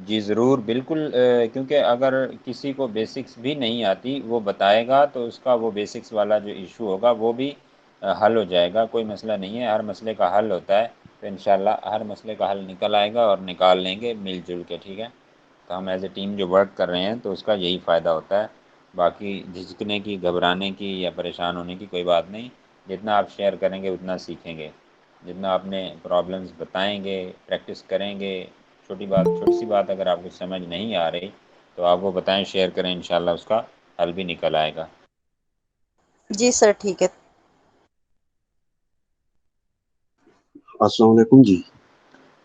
جی ضرور، بالکل، کیونکہ اگر کسی کو بیسکس بھی نہیں آتی وہ بتائے گا تو اس کا وہ بیسکس والا جو ایشو ہوگا وہ بھی حل ہو جائے گا، کوئی مسئلہ نہیں ہے، ہر مسئلے کا حل ہوتا ہے، تو انشاءاللہ ہر مسئلے کا حل نکل آئے گا اور نکال لیں گے مل جل کے، ٹھیک ہے؟ تو ہم ایز اے ٹیم جو ورک کر رہے ہیں تو اس کا یہی فائدہ ہوتا ہے، باقی جھجکنے کی، گھبرانے کی یا پریشان ہونے کی کوئی بات نہیں، جتنا آپ شیئر کریں گے اتنا سیکھیں گے، جتنا اپنے پرابلمس بتائیں گے، پریکٹس کریں گے، چھوٹی سی بات اگر آپ کو سمجھ نہیں آ رہی تو آپ وہ بتائیں، شیئر کریں، انشاءاللہ اس کا حل بھی نکل آئے گا۔ جی سر ٹھیک ہے۔ السلام علیکم جی۔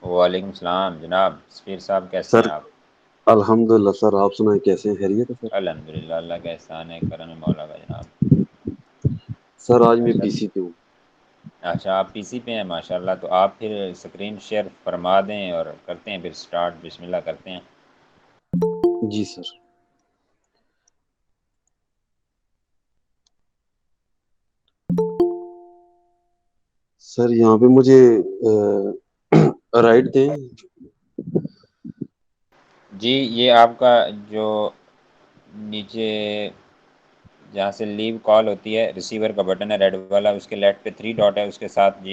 وعلیکم السلام جناب، سفیر صاحب کیسے سر ہیں آپ؟ الحمد للہ سر، آپ سنائیں کیسے ہیں؟ خیریت ہے سر؟ الحمد للہ، اللہ کا احسان ہے، کرم مولا کا جناب۔ سر آج میں اچھا پی سی پہ ہوں۔ اچھا، آپ پی سی پہ ہیں، ماشاءاللہ، تو آپ پھر اسکرین شیئر فرما دیں اور کرتے ہیں پھر سٹارٹ، بسم اللہ کرتے ہیں۔ جی سر۔ سر یہاں پہ مجھے رائٹ دیں۔ جی، یہ آپ کا جو نیچے جہاں سے لیو کال ہوتی ہے، ریسیور کا بٹن ہے ریڈ والا، اس کے لیفٹ پہ 3 ڈاٹ ہے، اس کے ساتھ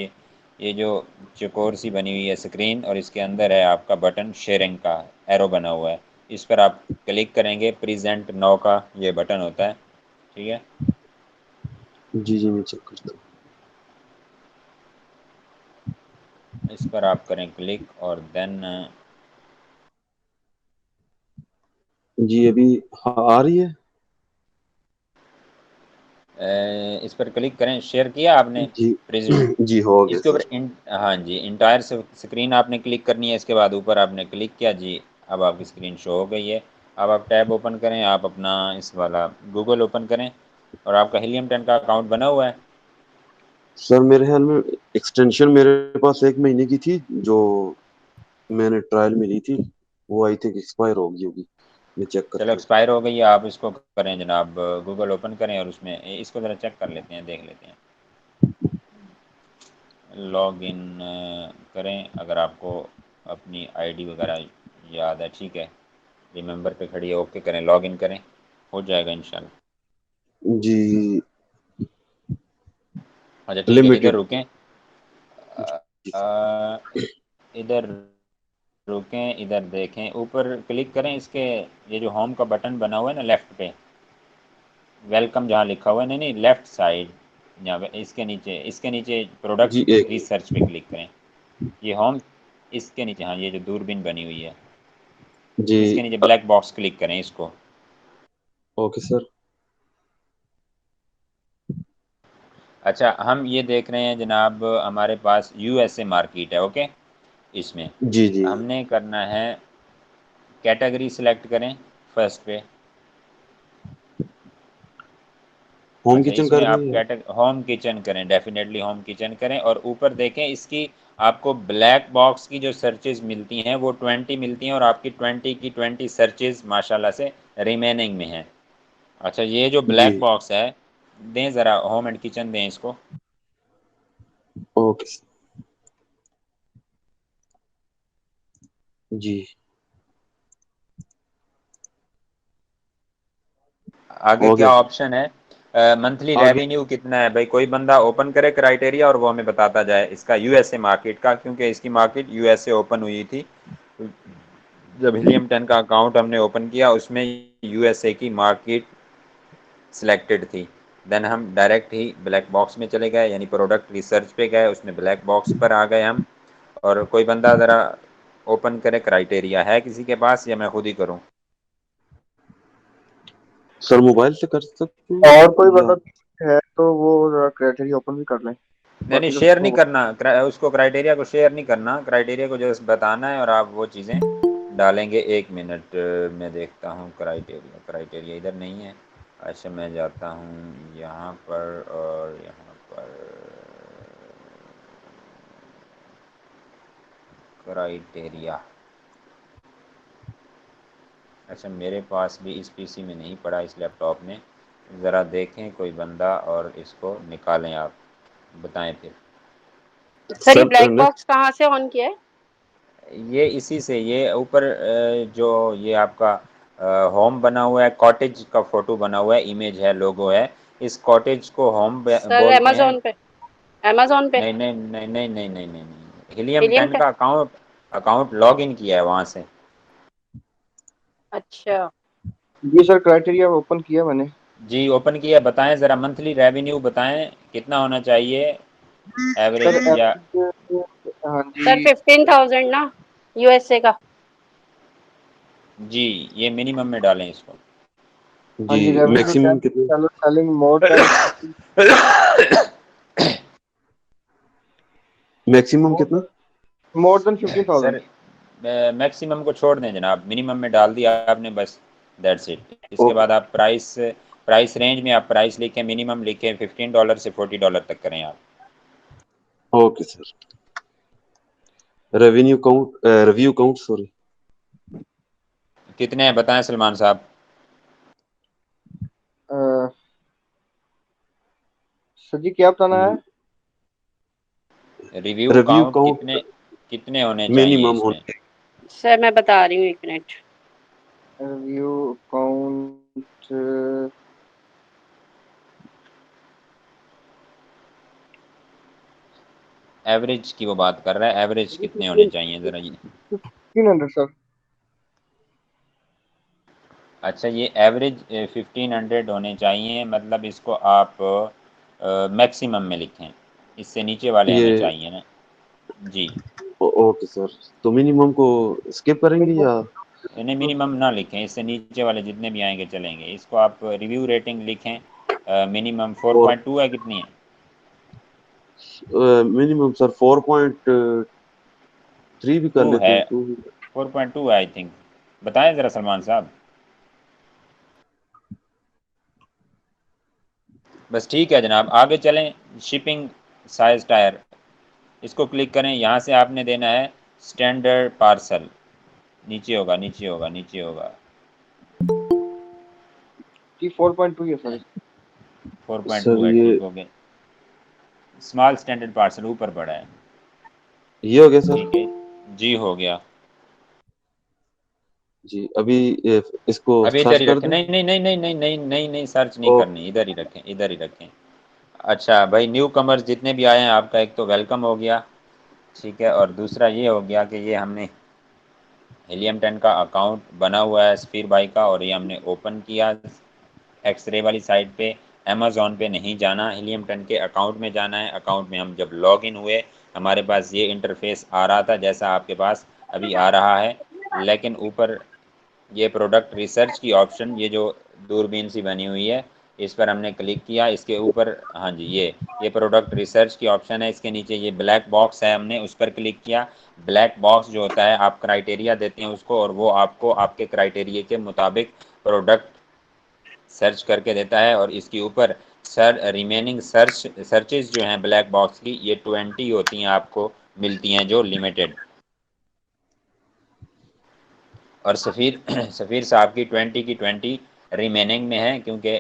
یہ جو چکور سی بنی ہوئی ہے اسکرین، اور اس کے اندر ہے آپ کا بٹن شیئرنگ کا ایرو بنا ہوا ہے، اس پر آپ کلک کریں گے، پریزنٹ نو کا یہ بٹن ہوتا ہے، ٹھیک ہے؟ جی جی میں چیک کرتا اس پر آپ کریں کلک اور دین ہوں۔ جی ابھی ہاں آ رہی ہے۔ اس پر کلک کریں، شیئر کیا آپ نے جی پریزنٹ جی ہو گیا اس کے اوپر سر۔ ہاں جی، انٹائر اسکرین آپ نے کلک کرنی ہے، اس کے بعد اوپر آپ نے کلک کیا جی، اب آپ کی اسکرین شو ہو گئی ہے۔ اب آپ ٹیب اوپن کریں، آپ اپنا اس والا گوگل اوپن کریں، اور آپ کا ہیلیم 10 کا اکاؤنٹ بنا ہوا ہے؟ سر میرے خیال میں ایکسٹینشن میرے پاس 1 مہینے کی تھی، جو میں نے ٹرائل میں لی تھی، وہ آئی تھنک ایکسپائر ہوگی ہوگی، میں چیک چلو کرتا ہوں۔ ایکسپائر ہو گئی ہے، آپ اس کو کریں جناب، گوگل اوپن کریں اور اس میں اس کو ذرا چیک کر لیتے ہیں، دیکھ لیتے ہیں، لاگ ان کریں، اگر آپ کو اپنی آئی ڈی وغیرہ یاد ہے، ٹھیک ہے، ریممبر پہ کھڑی ہے، اوکے کریں، لاگ ان کریں، ہو جائے گا انشاءاللہ۔ جی اچھا ٹھیک ہے، ادھر لمیٹڈ۔ رکیں، ادھر رکیں، ادھر دیکھیں، اوپر کلک کریں، اس کے یہ جو ہوم کا بٹن بنا ہوا ہے نا لیفٹ پہ، ویلکم جہاں لکھا ہوا ہے، نہیں نہیں لیفٹ سائڈ، اس کے نیچے، اس کے نیچے جی پروڈکٹ ایک ریسرچ پہ کلک کریں، یہ ہوم، اس کے نیچے، ہاں یہ جو دوربین بنی ہوئی ہے جی اس کے نیچے بلیک باکس کلک کریں اس کو۔ Okay sir. اچھا، ہم یہ دیکھ رہے ہیں جناب، ہمارے پاس یو ایس اے مارکیٹ ہے، اوکے، اس میں جی جی ہم نے کرنا ہے کیٹیگری سلیکٹ کریں فرسٹ پہ۔ ہوم اچھا، کچن اس کر میں رہے آپ ہیں۔ ہوم کچن کریں، ڈیفینیٹلی ہوم کچن کریں، اور اوپر دیکھیں اس کی آپ کو بلیک باکس کی جو سرچز ملتی ہیں وہ 20 ملتی ہیں، اور آپ کی 20 کی 20 سرچز ماشاءاللہ سے ریمیننگ میں ہیں۔ اچھا، یہ جو جی بلیک باکس ہے، دیں ذرا ہوم اینڈ کچن دیں اس کو۔ Okay sir. جی آگے ہو کیا گیا سر۔ آپشن ہے؟ منتھلی آگے ریونیو کتنا ہے بھائی، کوئی بندہ اوپن کرے کرائٹیریا اور وہ ہمیں بتاتا جائے اس کا، یو ایس اے مارکیٹ کا، کیونکہ اس کی market you S a open ہوئی تھی جب ہیلیم 10 کا اکاؤنٹ ہم نے اوپن کیا، اس میں یو ایس اے کی مارکیٹ سلیکٹڈ تھی، دین ہم ڈائریکٹ ہی بلیک باکس میں چلے گئے، یعنی پروڈکٹ ریسرچ پہ گئے، اس میں بلیک باکس پر آ گئے ہم، اور کوئی بندہ ذرا اوپن کرے کرائٹیریا، ہے کسی کے پاس یا میں خود ہی کروں؟ سر موبائل سے کر سکتے اور ہیں کوئی یا؟ بندہ ہے تو وہ ذرا کرائٹیریا اوپن بھی کر لیں، نہیں نہیں، باقی تو شیئر سب نہیں کو کرنا اس کو، کرائٹیریا کو شیئر نہیں کرنا، کرائٹیریا کو جسٹ بتانا ہے، اور آپ وہ چیزیں ڈالیں گے۔ 1 منٹ میں دیکھتا ہوں کرائٹیریا، کرائٹیریا ادھر نہیں ہے، اچھا میں جاتا ہوں یہاں پر، اور یہاں پر کرائٹیریا، اچھا میرے پاس بھی اس پی سی میں نہیں پڑا، اس لیپ ٹاپ میں، ذرا دیکھیں کوئی بندہ اور اس کو نکالیں، آپ بتائیں پھر۔ سر یہ سر بلیک باکس نیکسٹ کہاں سے آن کیا ہے؟ یہ اسی سے یہ اوپر جو یہ آپ کا ہوم بنا ہوا ہے، کاٹیج کا فوٹو بنا ہوا ہے، امیج ہے، لوگو ہے، اس کاٹیج کو ہوم سر بولتے ہیں۔ امیزون پہ، امیزون پہ نہیں نہیں نہیں نہیں نہیں نہیں نہیں نہیں، ہیلیم ہیلیم 10 پہ، کا اکاؤنٹ لاگ ان کیا ہے وہاں سے۔ اچھا جی سر کرائٹیریا اوپن کیا میں نے۔ جی اوپن کیا، بتائیں ذرا منتھلی ریونیو بتائیں کتنا ہونا چاہیے سر ایوریج یا ہاں سر جی 15,000 نا یو ایس اے کا۔ جی یہ منیمم میں ڈالیں اس کو۔ ہاں جی جی ریونیو میکسیمم کتنے؟ سیلنگ مور دین میکسیمم کتنا؟ مور دین 15,000۔ سر میکسیمم کو چھوڑ دیں جناب، منیمم میں ڈال دیا آپ نے بس، دیٹس اٹ۔ اس کے اوکے بعد آپ پرائس رینج میں آپ پرائس لکھیں، منیمم لکھیں $15 سے $40 تک کریں آپ۔ Okay sir. Review count sorry کتنے ہیں بتائیں سلمان صاحب؟ سر جی کیا بتانا ہے؟ ریویو ریویو کاؤنٹ کاؤنٹ کتنے ہونے چاہیے منیمم اس میں؟ ہونا سر میں بتا رہی ہوں، 1 منٹ۔ ریویو اکاؤنٹ ایوریج کی وہ بات کر رہا ہے، ایوریج کتنے ہونے چاہیے ذرا یہ؟ 1500 سر۔ اچھا یہ ایوریج 1500 ہونے چاہیے، مطلب اس کو آپ میکسیمم میں لکھیں، اس سے نیچے والے ہمیں یہ چاہیے نا۔ جی اوکے سر، تو منیمم کو اسکپ کریں گے یا نہیں منیمم نہ لکھیں، اس سے نیچے والے جتنے بھی آئیں گے چلیں گے۔ اس کو آپ ریویو ریٹنگ لکھیں، منیمم 4.2 ہے، کتنی ہے؟ منیمم سر 4.3 بھی کر 2 لیتے ہے، ہیں 2 4.2 ہے آئی تھنک، بتائیں ذرا سلمان صاحب۔ بس ٹھیک ہے جناب، آگے چلیں۔ شپنگ سائز ٹائر، اس کو کلک کریں، یہاں سے آپ نے دینا ہے اسٹینڈرڈ پارسل، نیچے ہوگا نیچے ہوگا نیچے ہوگا، جی 4.2 ہے سر۔ 4.2 سر ہے، یہ ٹھیک ہو گیا۔ اسمال اسٹینڈرڈ پارسل اوپر پڑا ہے، یہ ہو گیا سر۔ ٹھیک ہے جی ہو گیا۔ جی ابھی اس کو ابھی ادھر سرچ ہی کر رکھیں، دیں۔ نہیں نہیں نہیں نہیں نہیں نہیں نہیں نہیں سرچ نہیں او کرنی، ادھر ہی رکھیں ادھر ہی رکھیں۔ اچھا بھائی، نیو کمرز جتنے بھی آئے ہیں آپ کا ایک تو ویلکم ہو گیا، ٹھیک ہے، اور دوسرا یہ ہو گیا کہ یہ ہم نے ہیلیم 10 کا اکاؤنٹ بنا ہوا ہے سفیر بھائی کا، اور یہ ہم نے اوپن کیا ایکس رے والی سائٹ پہ۔ امیزون پہ نہیں جانا، ہیلیم 10 کے اکاؤنٹ میں جانا ہے۔ اکاؤنٹ میں ہم جب لاگ ان ہوئے ہمارے پاس یہ انٹرفیس آ رہا تھا جیسا آپ کے پاس ابھی آ رہا ہے، لیکن اوپر یہ پروڈکٹ ریسرچ کی آپشن، یہ جو دوربین سی بنی ہوئی ہے، اس پر ہم نے کلک کیا، اس کے اوپر ہاں جی یہ پروڈکٹ ریسرچ کی آپشن ہے، اس کے نیچے یہ بلیک باکس ہے، ہم نے اس پر کلک کیا۔ بلیک باکس جو ہوتا ہے آپ کرائٹیریا دیتے ہیں اس کو، اور وہ آپ کو آپ کے کرائٹیریا کے مطابق پروڈکٹ سرچ کر کے دیتا ہے، اور اس کے اوپر ریمیننگ سرچز جو ہیں بلیک باکس کی، یہ 20 ہوتی ہیں، آپ کو ملتی ہیں جو لمیٹڈ، اور سفیر صاحب کی 20 ریمیننگ میں ہے، کیونکہ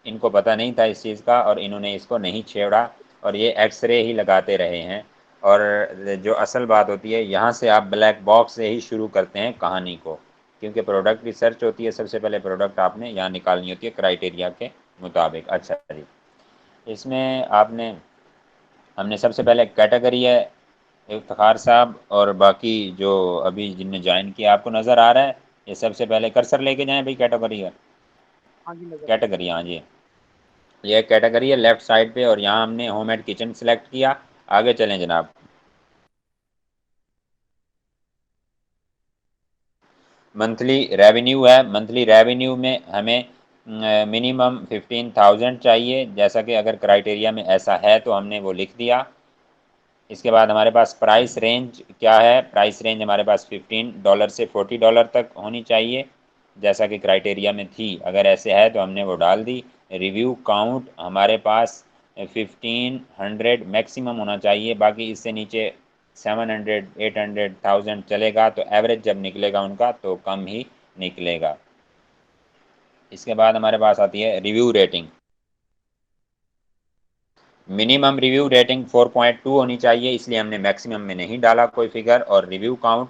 ان کو پتہ نہیں تھا اس چیز کا، اور انہوں نے اس کو نہیں چھیڑا، اور یہ ایکس رے ہی لگاتے رہے ہیں۔ اور جو اصل بات ہوتی ہے، یہاں سے آپ بلیک باکس سے ہی شروع کرتے ہیں کہانی کو، کیونکہ پروڈکٹ ریسرچ ہوتی ہے، سب سے پہلے پروڈکٹ آپ نے یہاں نکالنی ہوتی ہے کرائٹیریا کے مطابق۔ اچھا جی، اس میں ہم نے سب سے پہلے کیٹیگری ہے افتخار صاحب، اور باقی جو ابھی جن نے جوائن کیا آپ کو نظر آ رہا ہے، یہ سب سے پہلے کرسر لے کے جائیں بھائی، کیٹیگری ہے، ہاں جی نظر آ رہا کیٹیگری، ہاں جی یہ کیٹیگری ہے لیفٹ سائڈ پہ، اور یہاں ہم نے ہوم اینڈ کچن سلیکٹ کیا۔ آگے چلیں جناب، منتھلی ریونیو ہے، منتھلی ریونیو میں ہمیں منیمم 15,000 چاہیے، جیسا کہ اگر کرائٹیریا میں ایسا ہے تو ہم نے وہ لکھ دیا۔ اس کے بعد ہمارے پاس پرائس رینج کیا ہے، پرائس رینج ہمارے پاس $15 سے $40 تک ہونی چاہیے، جیسا کہ کرائٹیریا میں تھی، اگر ایسے ہے تو ہم نے وہ ڈال دی۔ ریویو کاؤنٹ ہمارے پاس 1500 میکسیمم ہونا چاہیے، باقی اس سے نیچے 700 800 1000 چلے گا، تو ایوریج جب نکلے گا ان کا تو کم ہی نکلے گا۔ اس کے بعد ہمارے پاس آتی ہے review rating, minimum review rating 4.2 ہونی چاہیے، اس لیے ہم نے میکسیمم میں نہیں ڈالا کوئی فگر، اور review count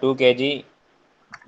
2 kg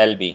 LB,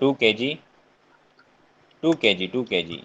2 kg, 2 kg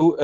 2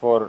4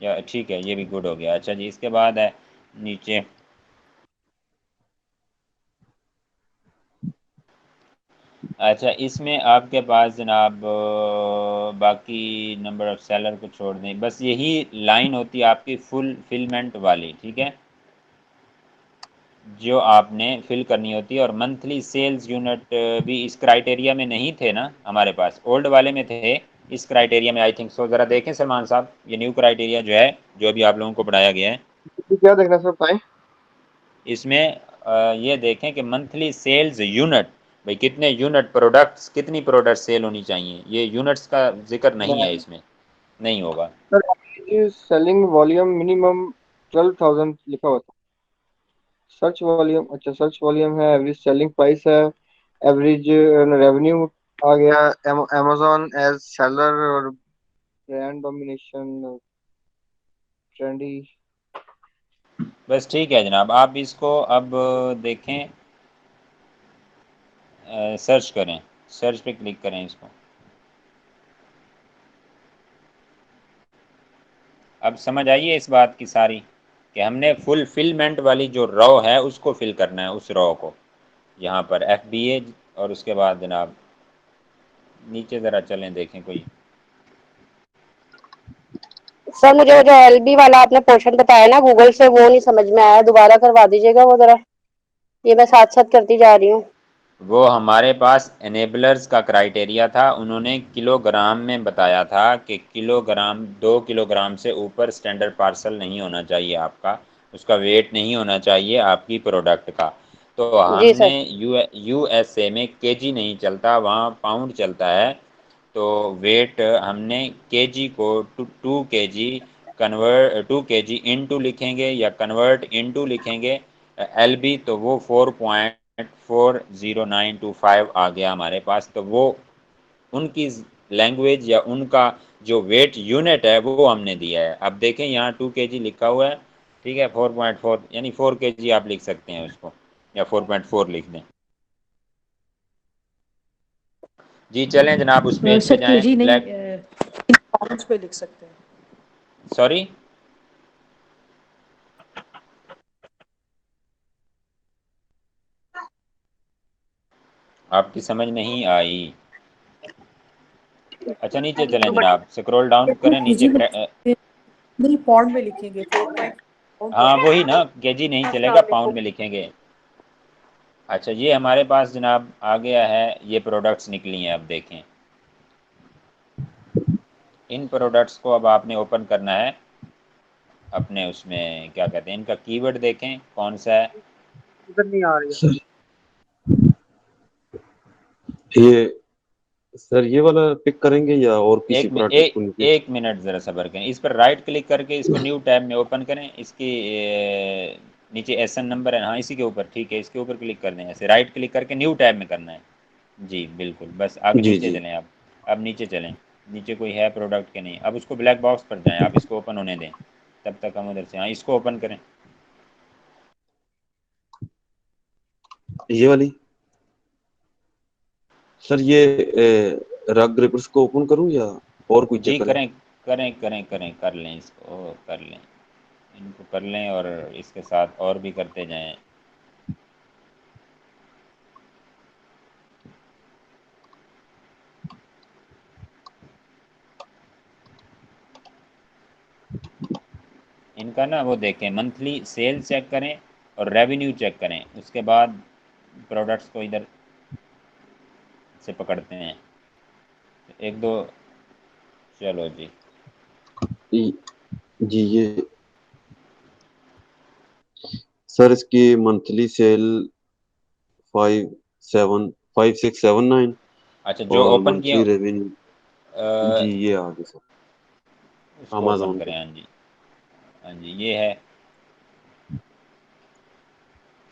یا ٹھیک ہے، یہ بھی گڈ ہو گیا. اچھا جی، اس کے بعد ہے نیچے اچھا اس میں آپ کے پاس جناب باقی نمبر آف سیلر کو چھوڑ دیں، بس یہی لائن ہوتی ہے آپ کی فلمنٹ والی، ٹھیک ہے، جو آپ نے فل کرنی ہوتی ہے. اور منتھلی سیلز یونٹ بھی اس کرائٹیریا میں نہیں تھے نا ہمارے پاس، اولڈ والے میں تھے، اس کرائٹیریا میں آئی تھنک سو. ذرا دیکھیں سلمان صاحب، یہ نیو کرائٹیریا جو ہے، جو ابھی آپ لوگوں کو پڑھایا گیا ہے، کیا دیکھنا سر بتائیں. اس میں یہ دیکھیں کہ منتھلی سیلز یونٹ، بھئی کتنے یونٹ پروڈکٹس، کتنی پروڈکٹ سیل ہونی چاہیے، یہ یونٹس کا ذکر نہیں ہے، اس میں نہیں ہوگا. سر سیلنگ والیوم منیمم 12,000 لکھا ہوا تھا. سرچ والیوم، اچھا سرچ والیوم ہے، ایوریج سیلنگ پرائس ہے، ایوریج ریونیو آ گیا، امیزون ایز سیلر اور برانڈ ڈومینیشن ٹرینڈی. بس ٹھیک ہے جناب، آپ اس کو اب دیکھیں، سرچ کریں، سرچ پہ کلک کریں اس کو. اب سمجھ آئیے اس بات کی ساری، کہ ہم نے فلمنٹ والی جو رو ہے اس کو فل کرنا ہے، اس رو کو یہاں پر ایف بی اے، اور اس کے بعد جناب نیچے ذرا چلیں دیکھیں کوئی. سر مجھے وہ جو ایل بی والا آپ نے پورشن بتایا نا گوگل سے، وہ نہیں سمجھ میں آیا، دوبارہ کروا دیجیے گا وہ ذرا. یہ میں ساتھ ساتھ کرتی جا رہی ہوں. وہ ہمارے پاس انیبلرز کا کرائٹیریا تھا، انہوں نے کلو گرام میں بتایا تھا کہ کلو گرام 2 کلو گرام سے اوپر سٹینڈرڈ پارسل نہیں ہونا چاہیے آپ کا، اس کا ویٹ نہیں ہونا چاہیے آپ کی پروڈکٹ کا. تو ہم جی نے سر. یو ایس اے میں کے جی نہیں چلتا، وہاں پاؤنڈ چلتا ہے. تو ویٹ ہم نے کے جی کو 2 کے جی کنورٹ 2 کے جی انٹو لکھیں گے یا کنورٹ انٹو لکھیں گے ایل بی، تو وہ 4.40925 آ گیا ہمارے پاس. تو وہ ان کی لینگویج یا ان کا جو ویٹ یونٹ ہے وہ ہم نے دیا ہے. اب دیکھیں یہاں 2 کے جی لکھا ہوا ہے، ٹھیک ہے، 4.4 یعنی 4 کے جی آپ لکھ سکتے ہیں اس کو، یا 4.4 لکھ دیں. جی چلیں جناب، اس پیج پہ سر کے جائیں. جی بلیک، نہیں، پاؤنڈز پہ لکھ سکتے ہیں. سوری، آپ کی سمجھ نہیں آئی. اچھا نیچے چلیں جناب، سکرول ڈاؤن کریں کے نیچے. جی میں نہیں، پاؤنڈ میں لکھیں گے 4 پاؤنڈ ہاں ہوگا. وہی نا، کے جی نہیں چلے گا، پاؤنڈ میں لکھیں گے. اچھا یہ ہمارے پاس جناب آ گیا ہے، یہ پروڈکٹس نکلی ہیں. اب دیکھیں ان پروڈکٹس کو اب آپ نے اوپن کرنا ہے اپنے اس میں، کیا کہتے ہیں، ان کا کی ورڈ دیکھیں کون سا ہے. ادھر نہیں آ رہی ہے. سر یہ سر یہ والا پک کریں گے یا اور کسی پروڈکٹ کو نیچے؟ ایک منٹ ذرا صبر کریں، اس پر رائٹ کلک کر کے اس کو نیو ٹیب میں اوپن کریں. اس کی نیچے ایس این نمبر ہے، ہاں اسی کے اوپر، ٹھیک ہے، اس کے اوپر کلک کر دیں، ایسے رائٹ کلک کر کے نیو ٹیب میں کرنا ہے. جی بالکل، بس آگے جی نیچے جی چلیں آپ. اب نیچے چلیں، نیچے کوئی ہے پروڈکٹ کے نہیں. اب اس کو بلیک باکس پر جائیں، آپ اس کو اوپن ہونے دیں تب تک ہم ادھر سے، ہاں اس کو اوپن کریں. یہ والی سر، یہ رگ گریپرس کو اوپن کروں یا اور کوئی چیک جی کریں؟ کریں کریں، کر لیں اس کو، کر لیں ان کو، کر لیں، اور اس کے ساتھ اور بھی کرتے جائیں. ان کا نا وہ دیکھیں، منتھلی سیل چیک کریں اور ریونیو چیک کریں، اس کے بعد پروڈکٹس کو ادھر سے پکڑتے ہیں. ایک دو، چلو جی. جی یہ سر اس کی منتھلی سیل 5679 اچھا جو اور اوپن کیے، منتھلی ریونیو، جی یہ آگے سر اس کو اوپن امازون پہ. کریں. ہاں جی، ہاں جی یہ ہے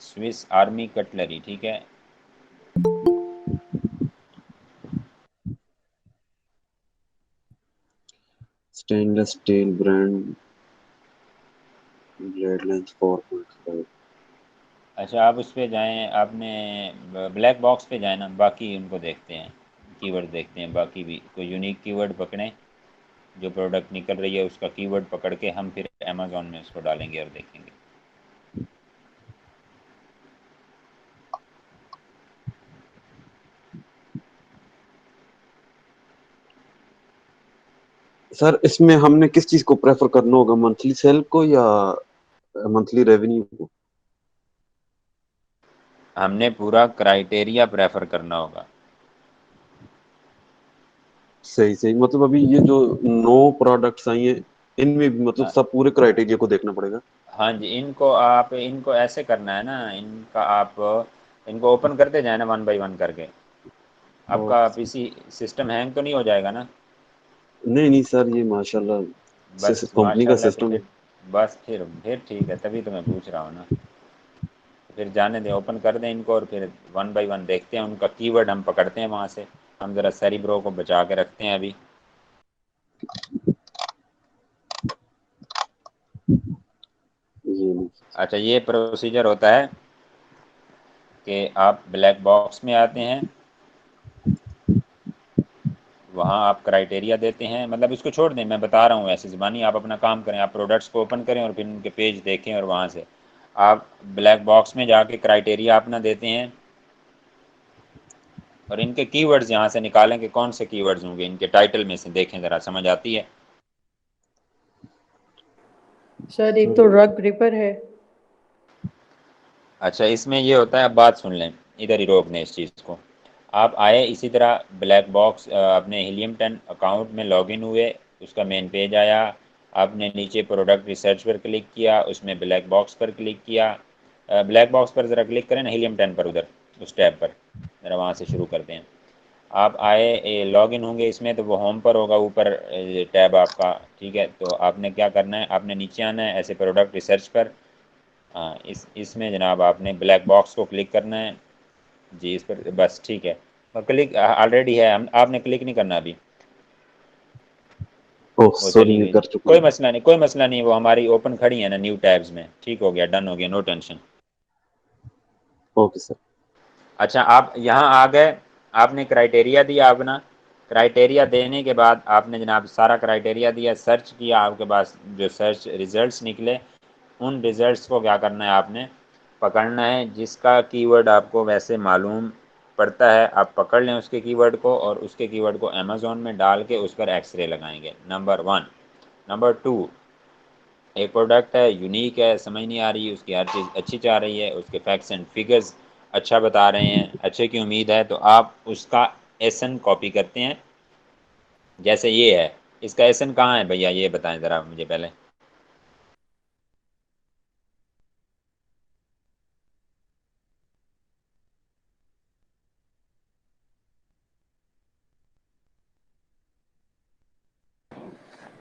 سوئس آرمی کٹلری، ٹھیک ہے. سٹین لیس اسٹیل برانڈ بلیڈ لینس 4.5. اچھا آپ اس پہ جائیں، آپ نے بلیک باکس پہ جائیں نا، باقی ان کو دیکھتے ہیں، کی ورڈ دیکھتے ہیں، باقی بھی کوئی یونیک کی ورڈ پکڑیں. جو پروڈکٹ نکل رہی ہے اس کا کی ورڈ پکڑ کے ہم پھر امیزون میں اس کو ڈالیں گے اور دیکھیں گے. سر اس میں ہم نے کس چیز کو پریفر کرنا ہوگا, منتھلی سیل کو یا منتھلی ریونیو کو؟ ہم نے پورا کرائٹیریا پریفر کرنا ہوگا. صحیح صحیح, مطلب ابھی یہ جو 9 پروڈکٹس آئی ہیں ان میں مطلب سب پورے کرائٹیریا کو دیکھنا پڑے گا. ہاں جی, ان کو ایسے کرنا ہے نا, ان کا آپ ان کو اوپن کرتے جائیں نا 1 بائی 1 کر کے. آپ کا پی سی سسٹم ہینگ تو نہیں ہو جائے گا نا؟ نہیں نہیں سر, یہ ماشاء اللہ بس کمپنی ماشاء کا اللہ, تو سسٹم ہے. پھر ٹھیک ہے, تبھی تو میں پوچھ رہا ہوں نا. پھر جانے دیں, اوپن کر دیں ان کو, اور پھر 1 بائی 1 دیکھتے ہیں. ان کا کی ورڈ ہم پکڑتے ہیں وہاں سے. ہم ذرا سیری برو کو بچا کے رکھتے ہیں ابھی. جی اچھا, یہ پروسیجر ہوتا ہے کہ آپ بلیک باکس میں آتے ہیں, وہاں آپ کرائٹیریا دیتے ہیں. مطلب اس کو چھوڑ دیں, میں بتا رہا ہوں ایسی زبانی, آپ اپنا کام کریں. آپ پروڈکٹس کو اوپن کریں اور پھر ان کے پیج دیکھیں, اور وہاں سے آپ بلیک باکس میں جا کے کرائٹیریا اپنا دیتے ہیں, اور ان کے کی ورڈز یہاں سے نکالیں کہ کون سے کی ورڈز ہوں گے ان کے ٹائٹل میں سے. دیکھیں ذرا, سمجھ آتی ہے؟ سر ایک تو رگ ریپر ہے. اچھا, اس میں یہ ہوتا ہے, اب بات سن لیں, ادھر ہی روک دیں اس چیز کو. آپ آئے اسی طرح بلیک باکس اپنے ہیلیم 10 اکاؤنٹ میں لاگ ان ہوئے, اس کا مین پیج آیا, آپ نے نیچے پروڈکٹ ریسرچ پر کلک کیا, اس میں بلیک باکس پر کلک کیا. بلیک باکس پر ذرا کلک کریں نا, ہیلیم 10 پر, ادھر اس ٹیب پر ذرا, وہاں سے شروع کرتے ہیں. آپ آئے لاگ ان ہوں گے اس میں, تو وہ ہوم پر ہوگا اوپر ٹیب آپ کا, ٹھیک ہے. تو آپ نے کیا کرنا ہے, آپ نے نیچے آنا ہے ایسے پروڈکٹ ریسرچ پر. ہاں, اس میں جناب آپ نے بلیک باکس کو کلک کرنا ہے. جی, اس پر بس ٹھیک ہے. کلک آلریڈی ہے, آپ نے کلک نہیں کرنا ابھی. وہ سوری چلی میں گئی, کر چکا کوئی ہوں. مسئلہ نہیں, کوئی مسئلہ نہیں. وہ ہماری اوپن کھڑی ہے نا نیو ٹیبز میں. ٹھیک ہو گیا, ڈن ہو گیا, نو ٹینشن. Okay sir. اچھا, آپ یہاں آ گئے, آپ نے کرائٹیریا دیا اپنا. کرائٹیریا دینے کے بعد آپ نے جناب سارا کرائٹیریا دیا, سرچ کیا, آپ کے پاس جو سرچ ریزلٹس نکلے, ان ریزلٹس کو کیا کرنا ہے, آپ نے پکڑنا ہے. جس کا کی ورڈ آپ کو ویسے معلوم پڑتا ہے, آپ پکڑ لیں اس کے کی ورڈ کو, اور اس کے کی ورڈ کو امیزون میں ڈال کے اس پر ایکس رے لگائیں گے. نمبر 1. نمبر 2, ایک پروڈکٹ ہے, یونیک ہے, سمجھ نہیں آ رہی, اس کی ہر چیز اچھی چاہ رہی ہے, اس کے فیکٹس اینڈ فگرز اچھا بتا رہے ہیں, اچھے کی امید ہے, تو آپ اس کا ایسن کاپی کرتے ہیں. جیسے یہ ہے, اس کا ایسن کہاں ہے بھیا, یہ بتائیں ذرا مجھے پہلے.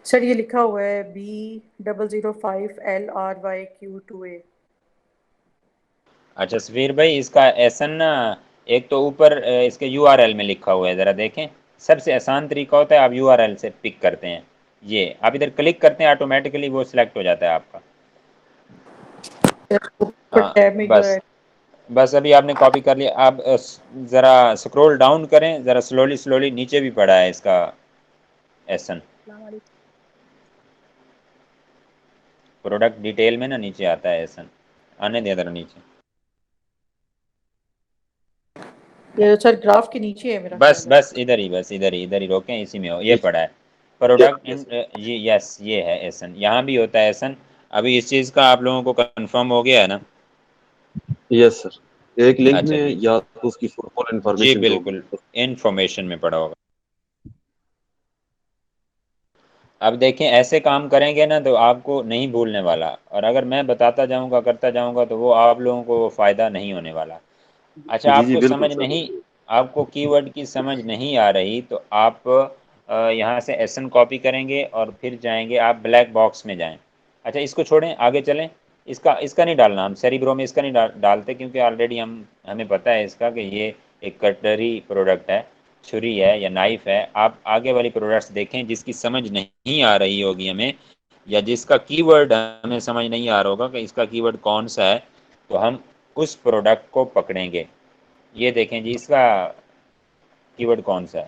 سر یہ لکھا ہوا ہے B005LRYQ2A. اچھا سفیر بھائی, اس کا ایسن نا ایک تو اوپر اس کے یو آر ایل میں لکھا ہوا ہے, ذرا دیکھیں. سب سے آسان طریقہ ہوتا ہے, آپ یو آر ایل سے پک کرتے ہیں. یہ آپ ادھر کلک کرتے ہیں, آٹومیٹکلی وہ سلیکٹ ہو جاتا ہے آپ کا. اوپر ہاں, ٹیب میں بس بس ابھی آپ نے کاپی کر لیا. آپ ذرا سکرول ڈاؤن کریں, ذرا سلولی نیچے بھی پڑا ہے اس کا ایسن. السلام علیکم. پروڈکٹ ڈیٹیل میں نا نیچے آتا ہے ایسن, آنے دیں ذرا نیچے. یہ سر گراف کے نیچے ہے میرا بس خیال ہے. بس ادھر ہی روکیں, اسی میں ہو, یہ پڑا ہے پروڈکٹ. یس, یہ ہے ایسن. یہاں بھی ہوتا ہے ایسن. ابھی اس چیز کا آپ لوگوں کو کنفرم ہو گیا ہے نا؟ یس سر, ایک لنک اچھا میں جی, یا تو اس کی فل جی انفارمیشن جو ہوگی. بالکل, انفارمیشن میں پڑا ہوگا. اب دیکھیں, ایسے کام کریں گے نا تو آپ کو نہیں بھولنے والا, اور اگر میں بتاتا جاؤں گا, کرتا جاؤں گا, تو وہ آپ لوگوں کو وہ فائدہ نہیں ہونے والا. اچھا, جی آپ جی کو بالکل سمجھ سر. نہیں, آپ کو کی ورڈ کی سمجھ نہیں آ رہی, تو آپ یہاں سے ایسن کاپی کریں گے, اور پھر جائیں گے آپ بلیک باکس میں جائیں. اچھا, اس کو چھوڑیں, آگے چلیں. اس کا نہیں ڈالنا, ہم سیری برو میں اس کا نہیں ڈالتے, کیونکہ آلریڈی ہمیں پتہ ہے اس کا کہ یہ ایک کٹلری پروڈکٹ ہے, چھری ہے یا نائف ہے. آپ آگے والی پروڈکٹس دیکھیں جس کی سمجھ نہیں آ رہی ہوگی ہمیں, یا جس کا کی ورڈ ہمیں سمجھ نہیں آ رہا ہوگا کہ اس کا کی ورڈ کون سا ہے, تو ہم اس پروڈکٹ کو پکڑیں گے. یہ دیکھیں جی, اس کا کی ورڈ کون سا ہے.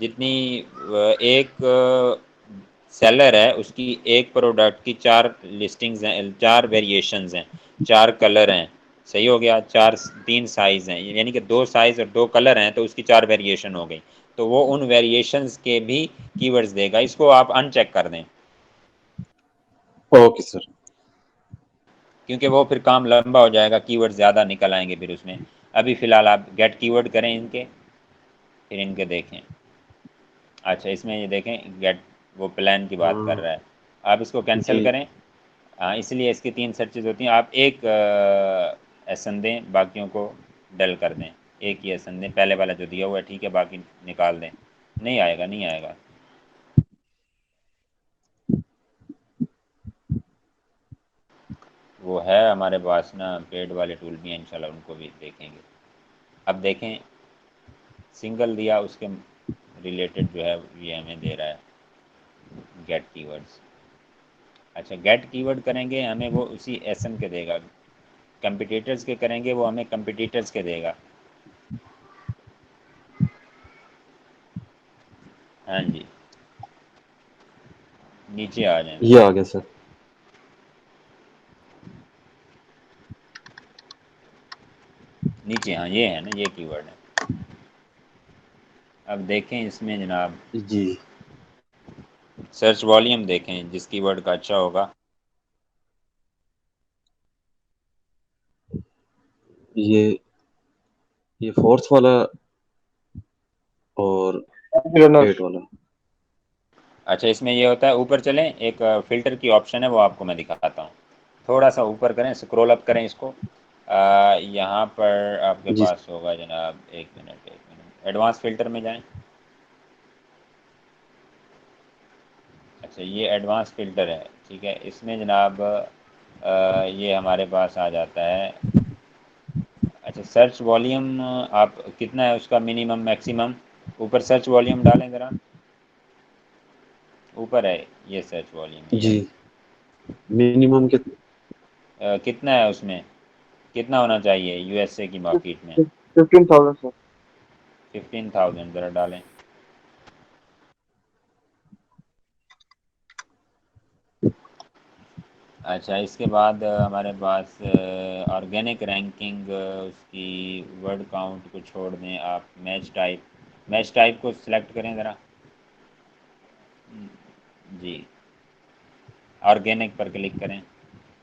جتنی ایک سیلر ہے اس کی ایک پروڈکٹ کی 4 لسٹنگز ہیں، 4 ویریشنز ہیں، 4 کلر ہیں، صحیح ہو گیا، 3 سائز ہیں، یعنی کہ 2 سائز اور 2 کلر ہیں تو اس کی 4 ویریشن ہو گئی، تو وہ ان ویریشنز کے بھی کی ورڈز دے گا. اس کو آپ ان چیک کر دیں اوکے سر. کیونکہ وہ پھر کام لمبا ہو جائے گا، کی ورڈ زیادہ نکل آئیں گے پھر اس میں. ابھی فی الحال آپ گیٹ کی ورڈ کریں ان کے، پھر ان کے دیکھیں. اچھا اس میں یہ دیکھیں گیٹ وہ پلان کی بات کر رہا ہے، آپ اس کو کینسل جی کریں. ہاں اس لیے اس کی 3 سرچز ہوتی ہیں. آپ ایک ایسن دیں، باقیوں کو ڈل کر دیں. ایک ہی ایسن دیں، پہلے والا جو دیا ہوا ہے ٹھیک ہے، باقی نکال دیں. نہیں آئے گا، نہیں آئے گا. وہ ہے ہمارے پاس نا پیڈ والے ٹول بھی ہیں، انشاءاللہ ان کو بھی دیکھیں گے. اب دیکھیں سنگل دیا، اس کے ریلیٹڈ جو ہے یہ ہمیں دے رہا ہے گیٹ کی ورڈز. اچھا گیٹ کی ورڈ کریں گے ہمیں وہ اسی ایسن کے دے گا. کمپٹیٹرز کے کریں گے وہ ہمیں کمپٹیٹرز کے دے گا. ہاں جی نیچے آ جائیں ذرا. یہ آ گیا سر. نیچے ہاں یہ ہے نا، یہ کی ورڈ ہے. اب دیکھیں اس میں جناب جی سرچ والیوم دیکھیں جس کی ورڈ کا اچھا ہوگا. یہ فورتھ والا اور رنر 8 والا. اچھا اس میں یہ ہوتا ہے، اوپر چلیں ایک فلٹر کی آپشن ہے وہ آپ کو میں دکھاتا ہوں. تھوڑا سا اوپر کریں، اسکرول اپ کریں اس کو. یہاں پر آپ کے جی پاس ہوگا جناب، ایک منٹ ایڈوانس فلٹر میں جائیں. اچھا یہ ایڈوانس فلٹر ہے، ٹھیک ہے. اس میں جناب یہ ہمارے پاس آ جاتا ہے. اچھا سرچ والیوم آپ کتنا ہے اس کا منیمم میکسیمم؟ اوپر سرچ والیوم ڈالیں ذرا، اوپر ہے یہ سرچ والیوم یہ جی منیمم کتنا؟ کتنا ہے اس میں، کتنا ہونا چاہیے یو ایس اے کی مارکیٹ میں؟ 15,000 سر. 15,000 ذرا ڈالیں. اچھا اس کے بعد ہمارے پاس آرگینک رینکنگ، اس کی ورڈ کاؤنٹ کو چھوڑ دیں آپ. میچ ٹائپ کو سلیکٹ کریں ذرا. جی آرگینک پر کلک کریں،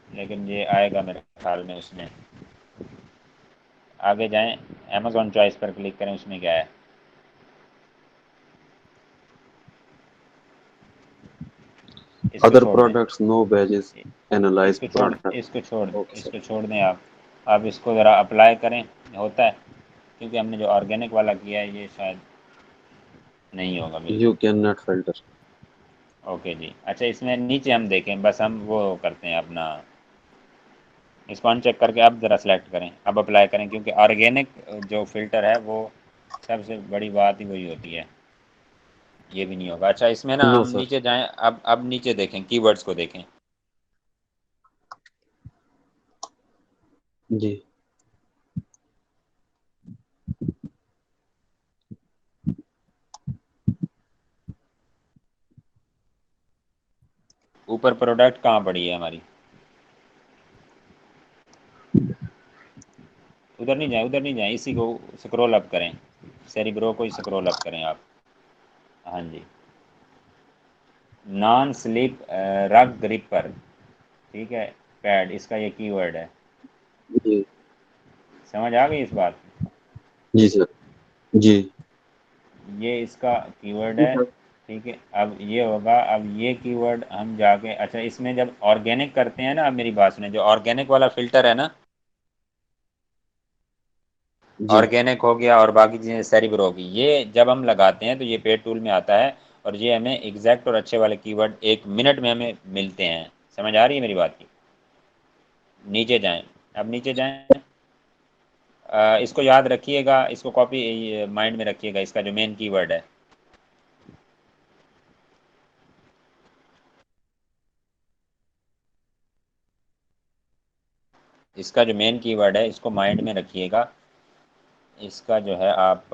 لیکن یہ آئے گا میرے خیال میں. اس میں آگے جائیں، امیزون چوائس پر کلک کریں. اس میں کیا ہے؟ اس کو ادر چھوڑ دیں، پروڈکٹس نو بیجز اس اینالائز کو چھوڑ پروڈکٹ. اس کو چھوڑ اوکے اس سر. کو چھوڑ دیں آپ. آپ اس کو ذرا اپلائی کریں. ہوتا ہے کیونکہ ہم نے جو آرگینک والا کیا ہے یہ شاید نہیں ہوگا یو بالکل. Can not filter. اوکے جی. اچھا اس میں نیچے ہم دیکھیں، بس ہم وہ کرتے ہیں اپنا، اس کو ان چیک کر کے اب ذرا سلیکٹ کریں، اب اپلائی کریں. کیونکہ آرگینک جو فلٹر ہے وہ سب سے بڑی بات ہی وہی ہوتی ہے. یہ بھی نہیں ہوگا. اچھا اس میں نا نو ہم سر. نیچے جائیں، اب نیچے دیکھیں کی ورڈز کو دیکھیں. جی اوپر پروڈکٹ کہاں پڑی ہے ہماری؟ ادھر نہیں جائیں، ادھر نہیں جائیں، اسی کو سکرول اپ کریں. سیری برو کو ہی سکرول اپ کریں آپ. ہاں جی نان سلپ رگ گرپر، ٹھیک ہے پیڈ، اس کا یہ کی ورڈ ہے. جی سمجھ آ گئی اس بات؟ جی سر. جی یہ اس کا کی ورڈ ہے، ٹھیک ہے. اب یہ ہوگا، اب یہ کی ورڈ ہم جا کے، اچھا اس میں جب آرگینک کرتے ہیں نا، اب میری بات سنیں، جو آرگینک والا فلٹر ہے نا، جی آرگینک ہو گیا اور باقی چیزیں سیری برو ہوگی، یہ جب ہم لگاتے ہیں تو یہ پیڈ ٹول میں آتا ہے. اور یہ ہمیں ایگزیکٹ اور اچھے والے کی ورڈ 1 منٹ میں ہمیں ملتے ہیں. سمجھ آ رہی ہے میری بات کی؟ نیچے جائیں، اب نیچے جائیں. اس کو یاد رکھیے گا، اس کو کاپی مائنڈ میں رکھیے گا، اس کا جو مین کی ورڈ ہے. اس کا جو مین کی ورڈ ہے اس کو مائنڈ میں رکھیے گا. اس کا جو ہے آپ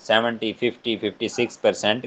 70 50 56%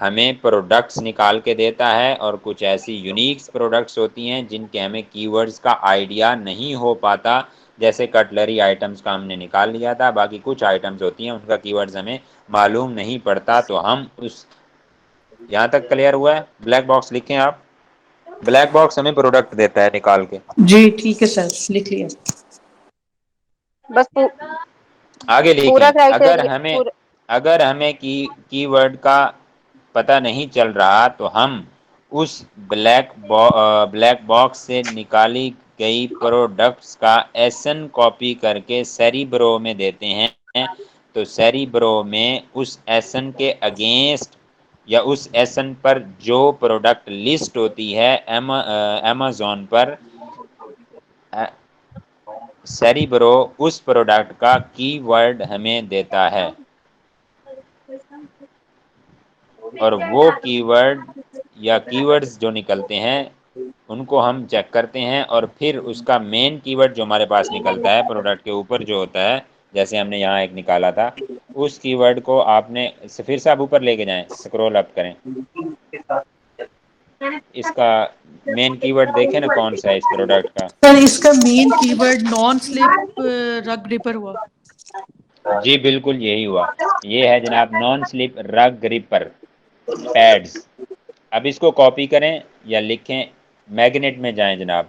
ہمیں پروڈکٹس نکال کے دیتا ہے اور کچھ ایسی یونیکس پروڈکٹس ہوتی ہیں جن کے ہمیں کی ورڈز کا آئیڈیا نہیں ہو پاتا، جیسے کٹلری آئٹمز کا ہم نے نکال لیا تھا، باقی کچھ آئٹمز ہوتی ہیں ان کا کی ورڈز ہمیں معلوم نہیں پڑتا، تو ہم اس یہاں تک کلیئر ہوا ہے؟ بلیک باکس لکھیں آپ، بلیک باکس ہمیں پروڈکٹ دیتا ہے نکال کے. جی ٹھیک ہے سر، لکھ لیا. بس آگے پورا لکھیں کرائٹیریا اگر ہمیں کی ورڈ کا پتہ نہیں چل رہا تو ہم اس بلیک باکس سے نکالی گئی پروڈکٹس کا ایسن کاپی کر کے سیری برو میں دیتے ہیں، تو سیری برو میں اس ایسن کے اگینسٹ یا اس ایسن پر جو پروڈکٹ لسٹ ہوتی ہے ایمیزون پر، سیری برو اس پروڈکٹ کا کی ورڈ ہمیں دیتا ہے، اور وہ کی ورڈ یا کی ورڈز جو نکلتے ہیں ان کو ہم چیک کرتے ہیں، اور پھر اس کا مین کی ورڈ جو ہمارے پاس نکلتا ہے پروڈکٹ کے اوپر جو ہوتا ہے، جیسے ہم نے یہاں ایک نکالا تھا، اس کی ورڈ کو آپ نے پھر سے آپ اوپر لے کے جائیں، سکرول اپ کریں، اس کا مین کی ورڈ دیکھیں نا کون سا ہے اس پروڈکٹ کا. سر اس کا مین کی ورڈ نان سلپ رگ گریپر ہوا. جی بالکل یہی ہوا، یہ ہے جناب نان سلپ رگ گریپر پیڈز. اب اس کو کاپی کریں یا لکھیں، میگنیٹ میں جائیں جناب،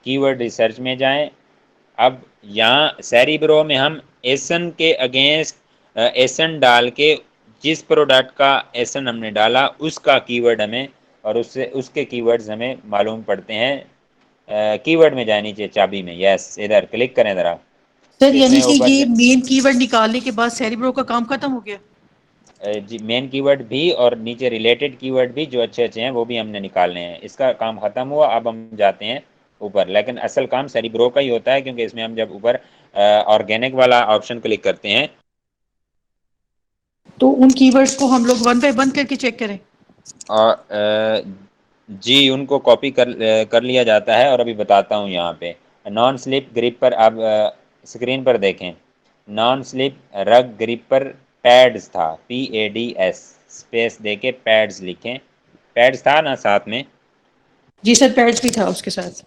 کی ورڈ ریسرچ میں جائیں. اب یہاں سیری برو میں ہم ایسن کے اگینسٹ ایسن ڈال کے جس پروڈکٹ کا ایسن ہم نے ڈالا اس کا کی ورڈ ہمیں اور اس کے کی ورڈز ہمیں معلوم پڑتے ہیں. کی ورڈ میں جائے نیچے چابی میں، یس ادھر کلک کریں ذرا. سر اس یعنی میں کہ اوپر یہ مین کی ورڈ نکالنے کے بعد سیری برو کا کام ختم ہو گیا. جی مین کی ورڈ بھی اور نیچے ریلیٹڈ کی ورڈ بھی جو اچھے ہیں وہ بھی ہم نے نکالنے ہیں. اس کا کام ختم ہوا، اب ہم جاتے ہیں اوپر، لیکن اصل کام سیری برو کا ہی ہوتا ہے کیونکہ اس میں ہم جب اوپر آرگینک والا آپشن کلک کرتے ہیں تو ان کی ورڈز کو ہم لوگ ون بائی ون کر کے چیک کریں. اور جی ان کو کاپی کر لیا جاتا ہے، اور ابھی بتاتا ہوں یہاں پہ نان سلپ گریپ پر آپ اسکرین پر دیکھیں، نان سلپ رگ گریپر پیڈز تھا، PADS اسپیس دے کے پیڈز لکھیں، پیڈز تھا نا ساتھ میں. جی سر پیڈز بھی تھا اس کے ساتھ.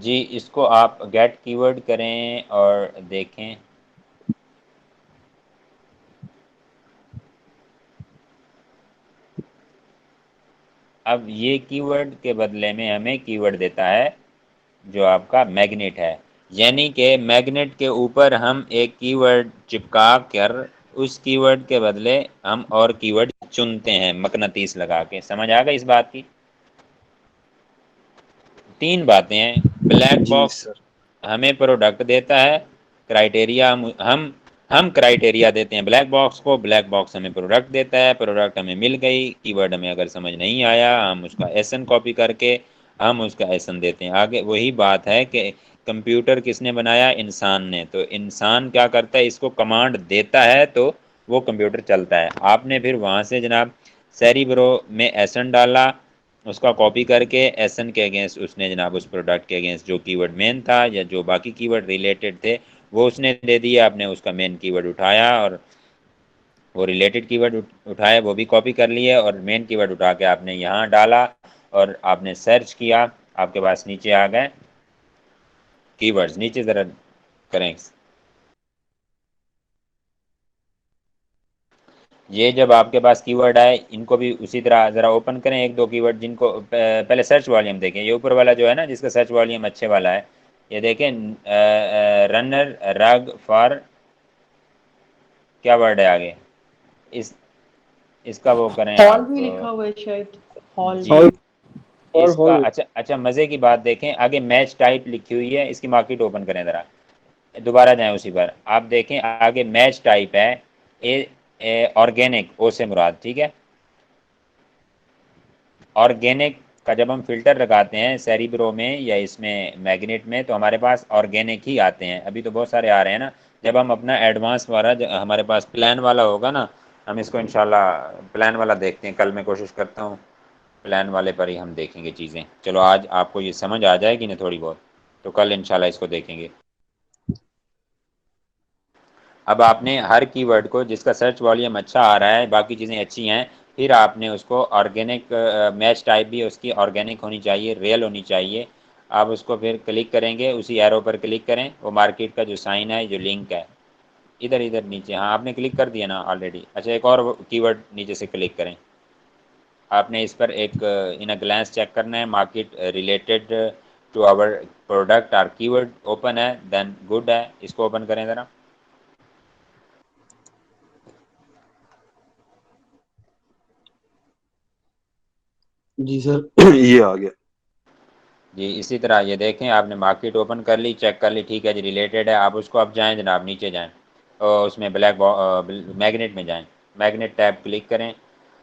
جی اس کو آپ گیٹ کی ورڈ کریں اور دیکھیں. اب یہ کی ورڈ کے بدلے میں ہمیں کی ورڈ دیتا ہے جو آپ کا میگنیٹ ہے، یعنی کہ میگنیٹ کے اوپر ہم ایک کی ورڈ چپکا کر اس کی ورڈ کے بدلے ہم اور کی ورڈ چنتے ہیں مقناطیس لگا کے. سمجھ آ گئی اس بات کی؟ تین باتیں ہیں، بلیک جی باکس سر. ہمیں پروڈکٹ دیتا ہے، کرائٹیریا ہم کرائٹیریا دیتے ہیں بلیک باکس کو، بلیک باکس ہمیں پروڈکٹ دیتا ہے، پروڈکٹ ہمیں مل گئی، کی ورڈ ہمیں اگر سمجھ نہیں آیا ہم اس کا ایسن کاپی کر کے ہم اس کا ایسن دیتے ہیں. آگے وہی بات ہے کہ کمپیوٹر کس نے بنایا؟ انسان نے. تو انسان کیا کرتا ہے؟ اس کو کمانڈ دیتا ہے تو وہ کمپیوٹر چلتا ہے. آپ نے پھر وہاں سے جناب سیری برو میں ایسن ڈالا، اس کا کاپی کر کے ایسن کے اگینسٹ اس نے جناب اس پروڈکٹ کے اگینسٹ جو کی ورڈ مین تھا یا جو باقی کی ورڈ ریلیٹڈ تھے وہ اس نے دے دیا، آپ نے اس کا مین کی ورڈ اٹھایا اور وہ ریلیٹڈ کی ورڈ اٹھایا وہ بھی کاپی کر لیے، اور مین کی ورڈ اٹھا کے آپ نے یہاں ڈالا اور آپ نے سرچ کیا، آپ کے پاس نیچے آ گئے کی ورڈز. نیچے ذرا کریں، یہ جب آپ کے پاس کی ورڈ آئے ان کو بھی اسی طرح ذرا اوپن کریں، ایک دو کی ورڈ جن کو پہلے سرچ والیوم دیکھیں. یہ اوپر والا جو ہے نا جس کا سرچ والیوم اچھے والا ہے، یہ دیکھیں رنر رگ فار کیا ورڈ ہے آگے، اس کا وہ کریں ہال آپ. بھی لکھا ہوا ہے شاید، ہال. جی اور اس کا ہول اچھا مزے کی بات دیکھیں، آگے میچ ٹائپ لکھی ہوئی ہے، اس کی مارکیٹ اوپن کریں ذرا، دوبارہ جائیں اسی پر، آپ دیکھیں آگے میچ ٹائپ ہے، آرگینک او سے مراد، ٹھیک ہے. آرگینک کا جب ہم فلٹر لگاتے ہیں سیری برو میں یا اس میں میگنیٹ میں تو ہمارے پاس آرگینک ہی آتے ہیں. ابھی تو بہت سارے آ رہے ہیں نا، جب ہم اپنا ایڈوانس والا ہمارے پاس پلان والا ہوگا نا، ہم اس کو انشاءاللہ پلان والا دیکھتے ہیں، کل میں کوشش کرتا ہوں پلان والے پر ہی ہم دیکھیں گے چیزیں. چلو آج آپ کو یہ سمجھ آ جائے گی نا تھوڑی بہت، تو کل انشاءاللہ اس کو دیکھیں گے. اب آپ نے ہر کی ورڈ کو جس کا سرچ والیوم اچھا آ رہا ہے، باقی چیزیں اچھی ہیں، پھر آپ نے اس کو آرگینک میچ ٹائپ بھی اس کی آرگینک ہونی چاہیے، ریئل ہونی چاہیے. آپ اس کو پھر کلک کریں گے، اسی ایرو پر کلک کریں، وہ مارکیٹ کا جو سائن ہے، جو لنک ہے ادھر نیچے. ہاں آپ نے کلک کر دیا نا آلریڈی. اچھا ایک اور کی ورڈ نیچے سے کلک کریں. آپ نے اس پر ایک ان گلانس چیک کرنا ہے، market related to our product اور کی ورڈ اوپن ہے دین گڈ ہے. اس کو اوپن کریں ذرا. جی سر یہ آ گیا. جی اسی طرح یہ دیکھیں آپ نے مارکیٹ اوپن کر لی، چیک کر لی، ٹھیک ہے جی ریلیٹڈ ہے. آپ اس کو اب جائیں جناب، نیچے جائیں اور اس میں بلیک میگنیٹ میں جائیں، میگنیٹ ٹیب کلک کریں.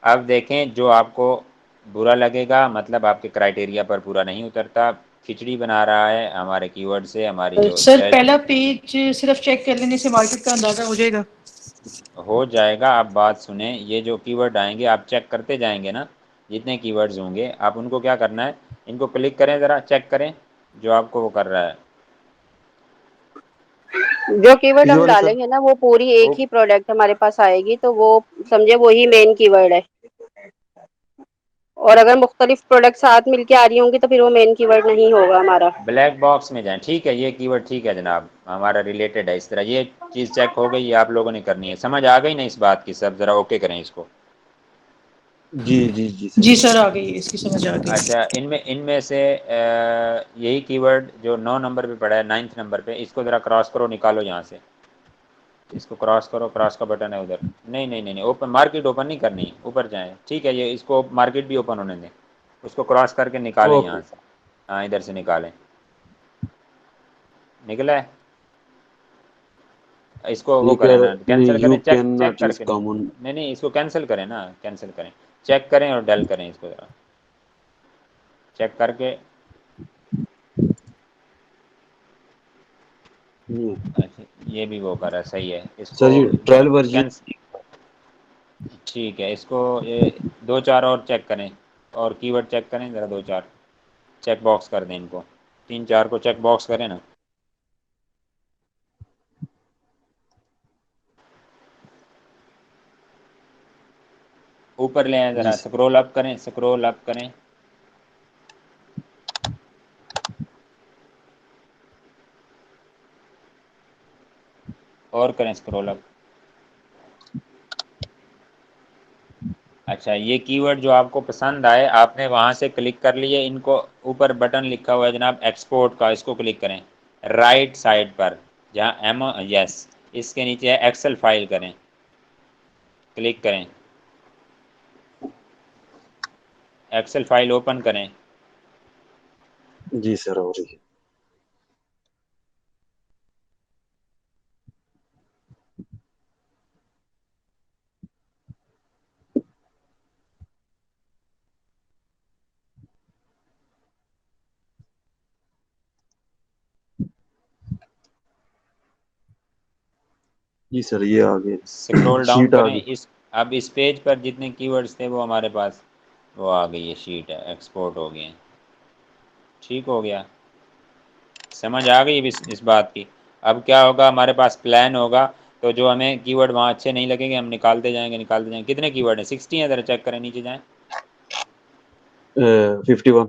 اب دیکھیں جو آپ کو برا لگے گا، مطلب آپ کے کرائٹیریا پر پورا نہیں اترتا، کھچڑی بنا رہا ہے ہمارے کی ورڈ سے، ہماری جو سر سرچ پہلا پیج صرف چیک کر لینے سے مارکیٹ کا اندازہ ہو جائے گا؟ ہو جائے گا. آپ بات سنیں، یہ جو کی ورڈ آئیں گے آپ چیک کرتے جائیں گے نا، جتنے کی ورڈز ہوں گے آپ ان کو کیا کرنا ہے، ان کو کلک کریں، ذرا چیک کریں جو آپ کو وہ کر رہا ہے. جو کی ورڈ یہ ہم والے سر. ڈالیں گے نا وہ پوری ایک ہی پروڈکٹ ہمارے پاس آئے گی، تو وہ سمجھے وہی مین کی ورڈ ہے. اور اگر مختلف پروڈکٹ ساتھ مل کے آ رہی ہوں گی تو پھر وہ مین کی ورڈ نہیں ہوگا ہمارا. بلیک باکس میں جائیں. ٹھیک ہے یہ کی ورڈ ٹھیک ہے جناب، ہمارا ریلیٹڈ ہے. اس طرح یہ چیز چیک ہو گئی، یہ آپ لوگوں نے کرنی ہے. سمجھ آ گئی نا اس بات کی سب؟ ذرا اوکے کریں اس کو. جی جی جی سر. جی سر آ گئی، اس کی سمجھ آ گئی. اچھا ان میں سے یہی کی ورڈ جو 9 نمبر پہ پڑا ہے، 9 نمبر پہ، اس کو ذرا کراس کرو، نکالو یہاں سے. اس کو کراس کرو، کراس کا بٹن ہے ادھر. نہیں اوپن مارکیٹ اوپن نہیں کرنی، اوپر جائیں. ٹھیک ہے یہ اس کو مارکیٹ بھی اوپن ہونے دیں. اس کو کراس کر کے نکالیں اوکے. یہاں سے. ہاں ادھر سے نکالیں. نکلا ہے. اس کو وہ یہ کہہ کریں نا، رہے نہیں، کینسل یو کریں، چیک کین چیک ناٹ کر یوز کے. کامن. نہیں اس کو کینسل کریں نا، کینسل کریں. چیک کریں اور ڈل کریں اس کو ذرا. چیک کر کے. اچھا یہ بھی وہ کرا صحیح ہے. اس سر کو یہ ٹرائل ورژن. ٹھیک ہے اس کو یہ 2 4 اور چیک کریں، اور کی ورڈ چیک کریں ذرا. 2 4 چیک باکس کر دیں ان کو. 3 4 کو چیک باکس کریں نا. اوپر لے آئیں جی ذرا، سر. سکرول اپ کریں، سکرول اپ کریں. اور کریں سکرول اپ. اچھا یہ کی ورڈ جو آپ کو پسند آئے آپ نے وہاں سے کلک کر لیے. ان کو اوپر بٹن لکھا ہوا ہے جناب ایکسپورٹ کا، اس کو کلک کریں رائٹ سائڈ پر جہاں یس اس کے نیچے ایکسل فائل کریں، کلک کریں. ایکسل فائل اوپن کریں. جی سر ہو رہی ہے. جی سر یہ آ گئے. سکرول ڈاؤن شیٹ آ کریں. گئی. اب اس پیج پر جتنے کی ورڈز تھے وہ ہمارے پاس وہ آ گئی ہے، شیٹ ہے، ایکسپورٹ ہو گئے ہیں. ٹھیک ہو گیا. سمجھ آ گئی اس بات کی. اب کیا ہوگا، ہمارے پاس پلان ہوگا تو جو ہمیں کی ورڈ وہاں اچھے نہیں لگیں گے ہم نکالتے جائیں گے، نکالتے جائیں گے. کتنے کی ورڈ ہیں؟ 60 ہیں. ذرا چیک کریں، نیچے جائیں. 51.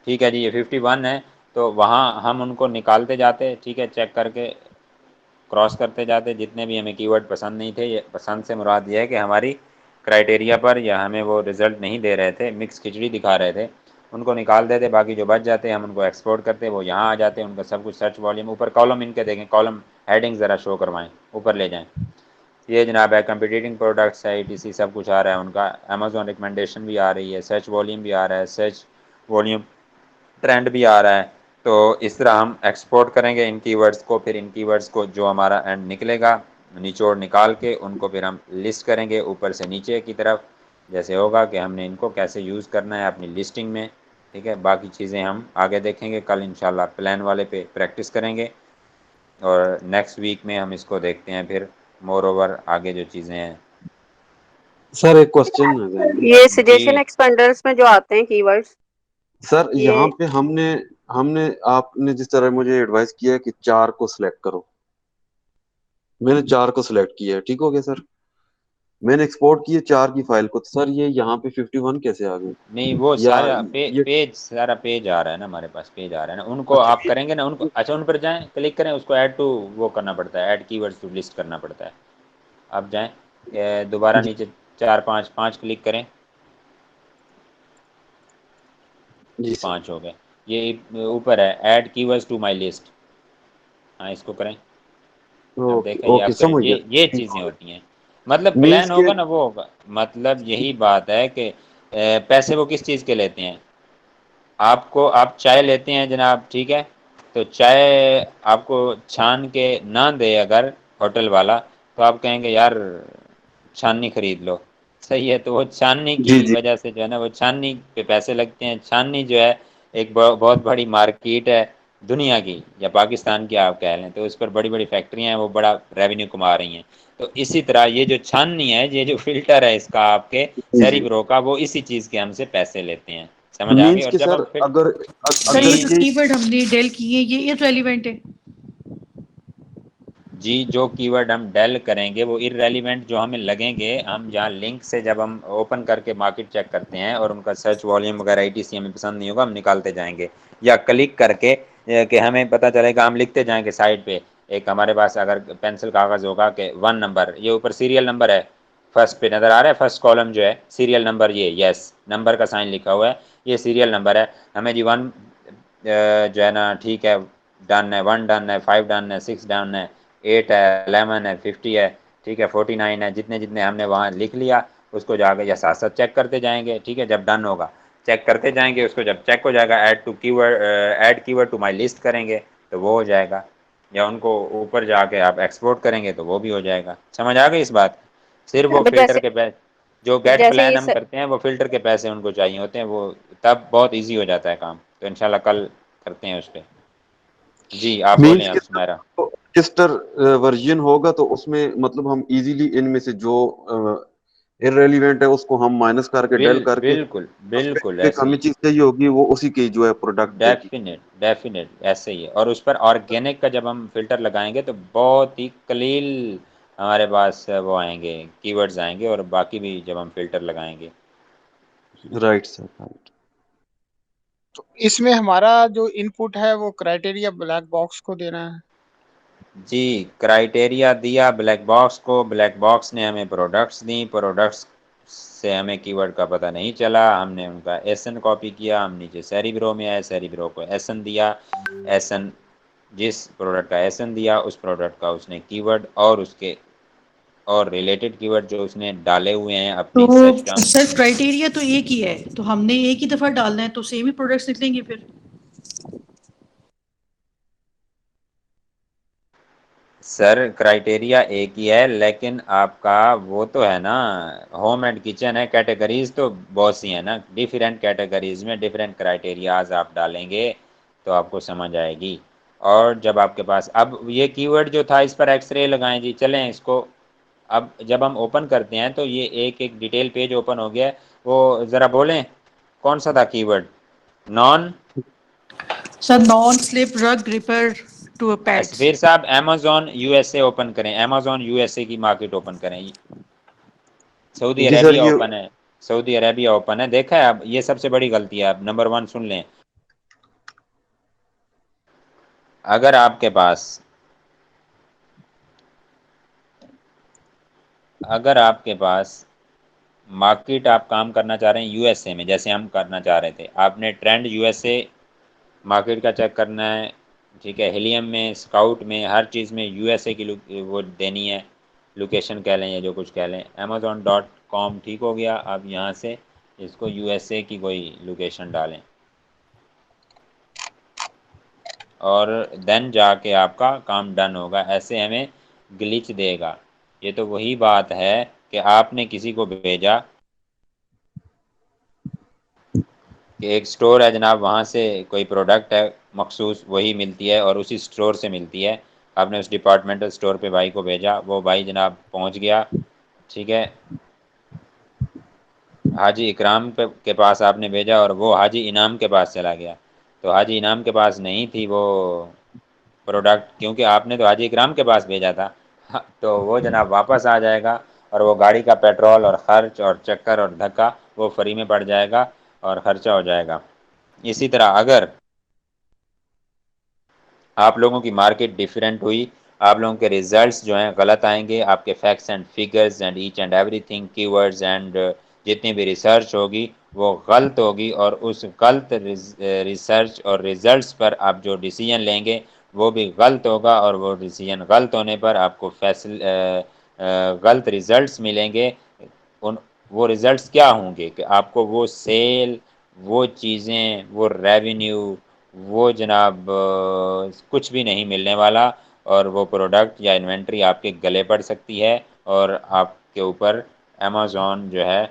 ٹھیک ہے جی یہ 51 ہے. تو وہاں ہم ان کو نکالتے جاتے. ٹھیک ہے چیک کر کے کراس کرتے جاتے. جتنے بھی ہمیں کی ورڈ پسند نہیں تھے، یہ پسند سے مراد یہ ہے کہ ہماری کرائٹیریا پر یا ہمیں وہ رزلٹ نہیں دے رہے تھے، مکس کھچڑی دکھا رہے تھے، ان کو نکال دیتے. باقی جو بچ جاتے ہم ان کو ایکسپورٹ کرتے، وہ یہاں آ جاتے. ان کا سب کچھ سرچ والیوم اوپر کالم ان کے دیکھیں، کالم ہیڈنگ ذرا شو کروائیں، اوپر لے جائیں. یہ جناب ہے کمپیٹیٹنگ پروڈکٹس ہے، ای سی سب کچھ آ رہا ہے ان کا. امیزون ریکمنڈیشن بھی آ رہی ہے، سرچ والیوم بھی آ رہا ہے، سرچ والیوم ٹرینڈ بھی آ رہا ہے. تو اس طرح ہم ایکسپورٹ کریں گے ان کی ورڈز کو. پھر ان کی ورڈز کو جو ہمارا اینڈ نکلے گا نچوڑ نکال کے ان کو پھر ہم لسٹ کریں گے اوپر سے نیچے کی طرف، جیسے ہوگا کہ ہم نے ان کو کیسے یوز کرنا ہے اپنی لسٹنگ میں. ٹھیک ہے باقی چیزیں ہم آگے دیکھیں گے. کل انشاءاللہ پلان والے پہ پریکٹس کریں گے، اور نیکسٹ ویک میں ہم اس کو دیکھتے ہیں پھر مور اوور آگے جو چیزیں ہیں. سر ایک کوشچن ہے ذہن میں. یہ جی سجیشن ایکسپینڈرز میں جو آتے ہیں کی ورڈز، سر یہاں یہ پہ ہم نے آپ نے جس طرح مجھے ایڈوائز کیا ہے کہ 4 کو سلیکٹ کرو، میں نے 4 کو سلیکٹ کیا ہے. ٹھیک ہو گیا سر. میں نے ایکسپورٹ کی ہے 4 کی فائل کو. سر یہ یہاں پہ 51 کیسے آ گئے؟ نہیں وہ یا سارا یہ پیج سارا پیج آ رہا ہے نا ہمارے پاس، پیج آ رہا ہے نا، ان کو اچھا آپ کریں گے نا، ان کو اچھا ان پر جائیں، کلک کریں، اس کو ایڈ ٹو وہ کرنا پڑتا ہے، ایڈ کی ورڈز ٹو لسٹ کرنا پڑتا ہے. آپ جائیں دوبارہ جی نیچے 4 5 کلک کریں. جی سر. 5 ہو گئے. یہ اوپر ہے ایڈ کی ورڈز ٹو مائی لسٹ. ہاں اس کو کریں. اب اوکے دیکھیں یہ اوکے آپ کا سمجھ گیا. یہ چیزیں ہوتی ہیں. مطلب مینس پلان کے ہوگا نا وہ ہوگا. مطلب یہی بات ہے کہ پیسے وہ کس چیز کے لیتے ہیں. آپ چائے لیتے ہیں جناب، ٹھیک ہے، تو چائے آپ کو چھان کے نہ دے اگر ہوٹل والا، تو آپ کہیں گے یار چھاننی خرید لو. صحیح ہے، تو وہ چھاننے کی جی جی وجہ سے جو ہے نا وہ چھاننی پہ پیسے لگتے ہیں. چھاننی جو ہے ایک بہت بڑی مارکیٹ ہے دنیا کی یا پاکستان کی آپ کہہ لیں، تو اس پر بڑی بڑی فیکٹریاں ہیں، وہ بڑا ریونیو کما رہی ہیں. تو اسی طرح یہ جو چھاننی ہے، یہ جو فلٹر ہے اس کا آپ کے جی سیری جی. برو کا، وہ اسی چیز کے ہم سے پیسے لیتے ہیں. سمجھ آ گئی. مینس اور کہ جب سر ہم پھر اگر سر اگر یہ جی جو یہ کی ورڈ ہم نے ڈیل کیے یہ ریلیونٹ ہے. جی جو کی ورڈ ہم ڈیل کریں گے وہ ارریلیونٹ جو ہمیں لگیں گے، ہم جہاں لنک سے جب ہم اوپن کر کے مارکیٹ چیک کرتے ہیں اور ان کا سرچ والیوم وغیرہ ITC ہمیں پسند نہیں ہوگا، ہم نکالتے جائیں گے. یا کلک کر کے کہ ہمیں پتہ چلے گا، ہم لکھتے جائیں گے سائڈ پہ. ایک ہمارے پاس اگر پینسل کاغذ ہوگا کہ 1 نمبر، یہ اوپر سیریل نمبر ہے، فرسٹ پہ نظر آ رہا ہے، فرسٹ کالم جو ہے سیریل نمبر، یہ یس نمبر کا سائن لکھا ہوا ہے، یہ سیریل نمبر ہے. ہمیں جی 1 جو ہے نا ٹھیک ہے ڈن ہے، 1 ڈن ہے، 5 ڈن ہے، 6 ڈن ہے، 8 ہے، 11 ہے، 50 ہے، ٹھیک ہے، 49 ہے. جتنے جتنے ہم نے وہاں لکھ لیا اس کو جا کے یا ساتھ ساتھ چیک کرتے جائیں گے. ٹھیک ہے، جب ڈن ہوگا چیک کرتے جائیں گے اس کو. جب چیک ہو جائے گا ایڈ کی ورڈ ٹو مائی لسٹ کریں گے تو وہ ہو جائے گا. یا ان کو اوپر جا کے آپ ایکسپورٹ کریں گے تو وہ بھی ہو جائے گا. سمجھ آ گئی اس بات. صرف وہ فلٹر جیسے کے جو گیٹ جیسے پلان یہ ہم کرتے ہیں وہ فلٹر کے پیسے ان کو چاہیے ہوتے ہیں، وہ تب بہت ایزی ہو جاتا ہے کام. تو انشاءاللہ کل کرتے ہیں اس پہ. جی آپ بولیں مینس اب کے سمیرا. رجسٹر ورژن ہوگا تو اس میں مطلب ہم ایزیلی ان میں سے جو irrelevant ہے اس کو ہم مائنس کر کے ڈیل کر کے بالکل بالکل ایک ایسے ہی ہمیں چیز چاہیے ہوگی وہ اسی کی جو ہے پروڈکٹ دے گی. ڈیفینیٹ ایسے ہی ہے. اور اس پر آرگینک کا جب ہم فلٹر لگائیں گے تو بہت ہی قلیل ہمارے پاس وہ آئیں گے، کی ورڈز آئیں گے، اور باقی بھی جب ہم فلٹر لگائیں گے. Right sir right. تو اس میں ہمارا جو ان پٹ ہے وہ کرائٹیریا بلیک باکس کو دینا ہے. جی کرائٹیریا دیا بلیک باکس کو، بلیک باکس نے ہمیں پروڈکٹس دیں، پروڈکٹس سے ہمیں کی ورڈ کا پتہ نہیں چلا، ہم نے ان کا ایس این کاپی کیا، ہم نیچے سیری برو میں آئے، سیری برو کو ایس این دیا، ایس این جس پروڈکٹ کا ایس این دیا اس پروڈکٹ کا اس نے کی ورڈ اور اس کے اور ریلیٹڈ کی ورڈ جو اس نے ڈالے ہوئے ہیں تو اپنی سرچ ٹرم. سر کرائٹیریا تو ایک ہی ہے، تو ہم نے ایک ہی دفعہ ڈالنا ہے تو سیم ہی پروڈکٹس نکلیں گے پھر. سر کرائٹیریا ایک ہی ہے لیکن آپ کا وہ تو ہے نا ہوم اینڈ کچن ہے، کیٹیگریز تو بہت سی ہیں نا، ڈیفرینٹ کیٹیگریز میں ڈیفرینٹ کرائٹیریاز آپ ڈالیں گے تو آپ کو سمجھ آئے گی. اور جب آپ کے پاس اب یہ کی ورڈ جو تھا اس پر ایکس رے لگائیں جی، چلیں اس کو اب جب ہم اوپن کرتے ہیں تو یہ ایک ایک ڈیٹیل پیج اوپن ہو گیا ہے. وہ ذرا بولیں کون سا تھا کی word. Naan sir naan slip Rig گریپر to pets. پھر صاحب امیزون USA اوپن کریں، امیزون USA کی مارکیٹ اوپن کریں. سعودی جی سر عربیہ یہ اوپن ہے، سعودی عربیہ اوپن ہے. دیکھا ہے اب یہ سب سے بڑی غلطی ہے. اب نمبر 1 سن لیں. اگر آپ کے پاس مارکیٹ آپ کام کرنا چاہ رہے ہیں USA میں، جیسے ہم کرنا چاہ رہے تھے، آپ نے ٹرینڈ USA مارکیٹ کا چیک کرنا ہے. ٹھیک ہے، ہیلیم میں، اسکاؤٹ میں، ہر چیز میں USA کی وہ دینی ہے، لوکیشن کہہ لیں یا جو کچھ کہہ لیں. amazon.com ٹھیک ہو گیا. آپ یہاں سے اس کو USA کی کوئی لوکیشن ڈالیں اور دین جا کے آپ کا کام ڈن ہوگا. ایسے ہمیں گلچ دے گا. یہ تو وہی بات ہے کہ آپ نے کسی کو بھیجا کہ ایک سٹور ہے جناب، وہاں سے کوئی پروڈکٹ ہے مخصوص وہی ملتی ہے اور اسی سٹور سے ملتی ہے. آپ نے اس ڈپارٹمنٹل سٹور پہ بھائی کو بھیجا، وہ بھائی جناب پہنچ گیا. ٹھیک ہے، حاجی اکرام کے پاس آپ نے بھیجا اور وہ حاجی انعام کے پاس چلا گیا. تو حاجی انعام کے پاس نہیں تھی وہ پروڈکٹ، کیونکہ آپ نے تو حاجی اکرام کے پاس بھیجا تھا. تو وہ جناب واپس آ جائے گا اور وہ گاڑی کا پیٹرول اور خرچ اور چکر اور دھکا وہ فری میں پڑ جائے گا اور خرچہ ہو جائے گا. اسی طرح اگر آپ لوگوں کی مارکیٹ ڈیفرنٹ ہوئی، آپ لوگوں کے ریزلٹس جو ہیں غلط آئیں گے، آپ کے facts and figures and each and everything, key words and جتنی بھی ریسرچ ہوگی وہ غلط ہوگی، اور اس غلط ریسرچ اور ریزلٹس پر آپ جو ڈیسیجن لیں گے وہ بھی غلط ہوگا، اور وہ ڈیسیجن غلط ہونے پر آپ کو غلط ریزلٹس ملیں گے. وہ ریزلٹس کیا ہوں گے کہ آپ کو وہ سیل، وہ چیزیں، وہ ریونیو، وہ جناب کچھ بھی نہیں ملنے والا، اور وہ پروڈکٹ یا انوینٹری آپ کے گلے پڑ سکتی ہے، اور آپ کے اوپر امیزون جو ہے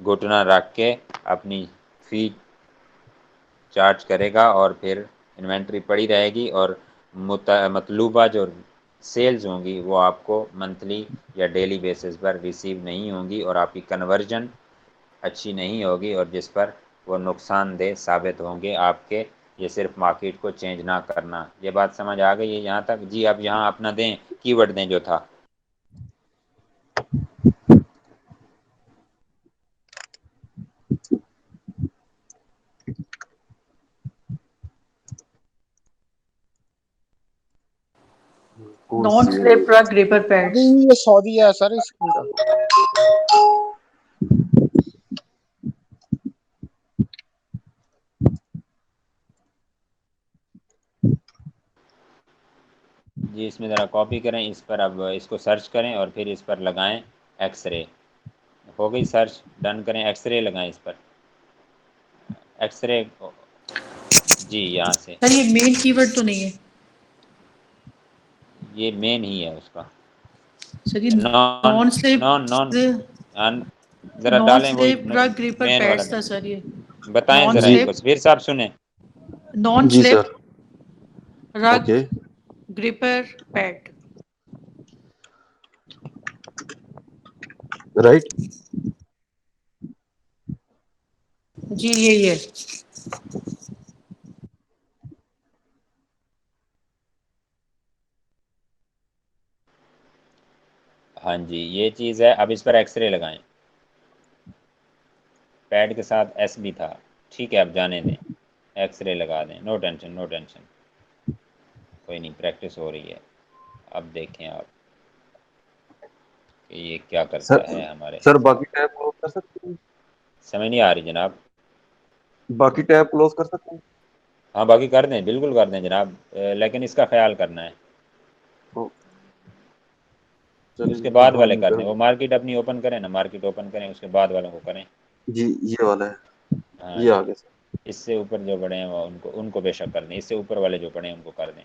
گھٹنا رکھ کے اپنی فی چارج کرے گا، اور پھر انوینٹری پڑی رہے گی، اور مطلوبہ جو سیلز ہوں گی وہ آپ کو منتھلی یا ڈیلی بیسس پر ریسیو نہیں ہوں گی، اور آپ کی کنورژن اچھی نہیں ہوگی، اور جس پر وہ نقصان دہ ثابت ہوں گے آپ کے. یہ صرف مارکیٹ کو چینج نہ کرنا. یہ بات سمجھ آ گئی ہے یہاں تک؟ جی اب یہاں اپنا دیں، کی ورڈ دیں جو تھا. نان سلپ ٹرک گریپر ابھی پیڈس. یہ سعودی ہے سر اس کا. جی اس میں ذرا کاپی کریں، اس پر اب اس کو سرچ کریں اور پھر اس پر لگائیں ایکس رے. ہو گئی سرچ، ڈن کریں، ایکس رے لگائیں اس پر، ایکس رے. جی یہاں سے سر یہ مین کی ورڈ تو نہیں ہے؟ یہ مین ہی ہے اس کا. سر یہ نان نان نان نان سلپ ذرا نان ڈالیں وہی سلپ ٹرک گریپر مین والا پیڈس تھا سر. یہ بتائیں نان ذرا جی ان کو، سلپ سبیر صاحب سنیں. نان جی سلپ سر. رگ اوکے. گریپر پیڈ. رائٹ. جی یہی ہے. ہاں جی یہ چیز ہے. اب اس پر ایکس رے لگائیں. پیڈ کے ساتھ ایس بھی تھا، ٹھیک ہے اب جانے دیں، ایکس رے لگا دیں. نو ٹینشن نو ٹینشن، کوئی نہیں، پریکٹس ہو رہی ہے. اب دیکھیں آپ کہ یہ کیا سر کرتا ہے ہمارے. سر باقی ٹیب کلوز کر سکتے ہیں؟ سمجھ نہیں آ رہی جناب. باقی ٹیب کلوز کر سکتے ہیں؟ ہاں باقی کر دیں، بالکل کر دیں جناب، لیکن اس کا خیال کرنا ہے. اس کے بعد ہاں والے جی کر کر دیں. دیں. وہ مارکیٹ اپنی اوپن کریں نا، مارکیٹ اوپن کریں، اس کے بعد والوں کو کریں. جی یہ والا ہے، ہاں یہ جی، آگے سر. اس سے اوپر جو پڑے ہیں وہ ان کو بے شک کر دیں. اس سے اوپر والے جو پڑے ہیں ان کو کر دیں.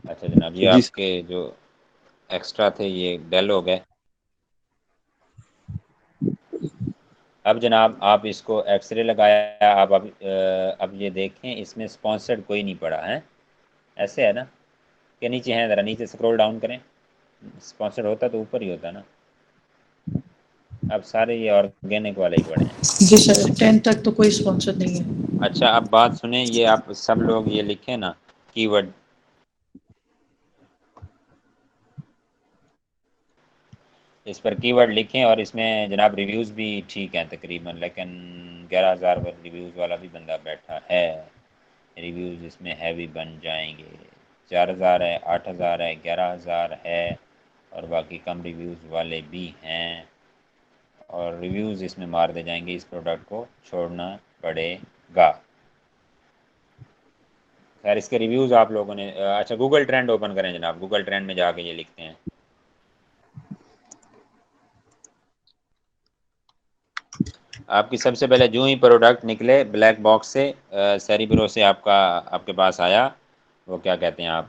اچھا جناب یہ جی آپ سر. کے جو ایکسٹرا تھے یہ ڈیل ہو گئے. اب جناب آپ اس کو ایکس رے لگایا. آپ اب یہ دیکھیں اس میں اسپانسرڈ کوئی نہیں پڑا ہے، ایسے ہے نا کہ نیچے ہیں؟ ذرا نیچے اسکرول ڈاؤن کریں. اسپانسرڈ ہوتا تو اوپر ہی ہوتا نا. اب سارے یہ آرگینک والے ہی پڑے ہیں. جی سر 10 تک تو کوئی اسپانسر نہیں ہے. اچھا اب بات سنیں، یہ آپ سب لوگ یہ لکھیں نا کی ورڈ. اس پر کی ورڈ لکھیں، اور اس میں جناب ریویوز بھی ٹھیک ہیں تقریباً، لیکن 11,000 ریویوز والا بھی بندہ بیٹھا ہے. ریویوز اس میں ہیوی بن جائیں گے. 4,000 ہے، 8,000 ہے، 11,000 ہے، اور باقی کم ریویوز والے بھی ہیں. اور ریویوز اس میں مار دے جائیں گے. اس پروڈکٹ کو چھوڑنا پڑے گا. خیر اس کے ریویوز آپ لوگوں نے اچھا گوگل ٹرینڈ اوپن کریں جناب. گوگل ٹرینڈ میں جا کے یہ لکھتے ہیں. آپ کی سب سے پہلے جو ہی پروڈکٹ نکلے بلیک باکس سے سیری برو سے آپ کے پاس آیا، وہ کیا کہتے ہیں آپ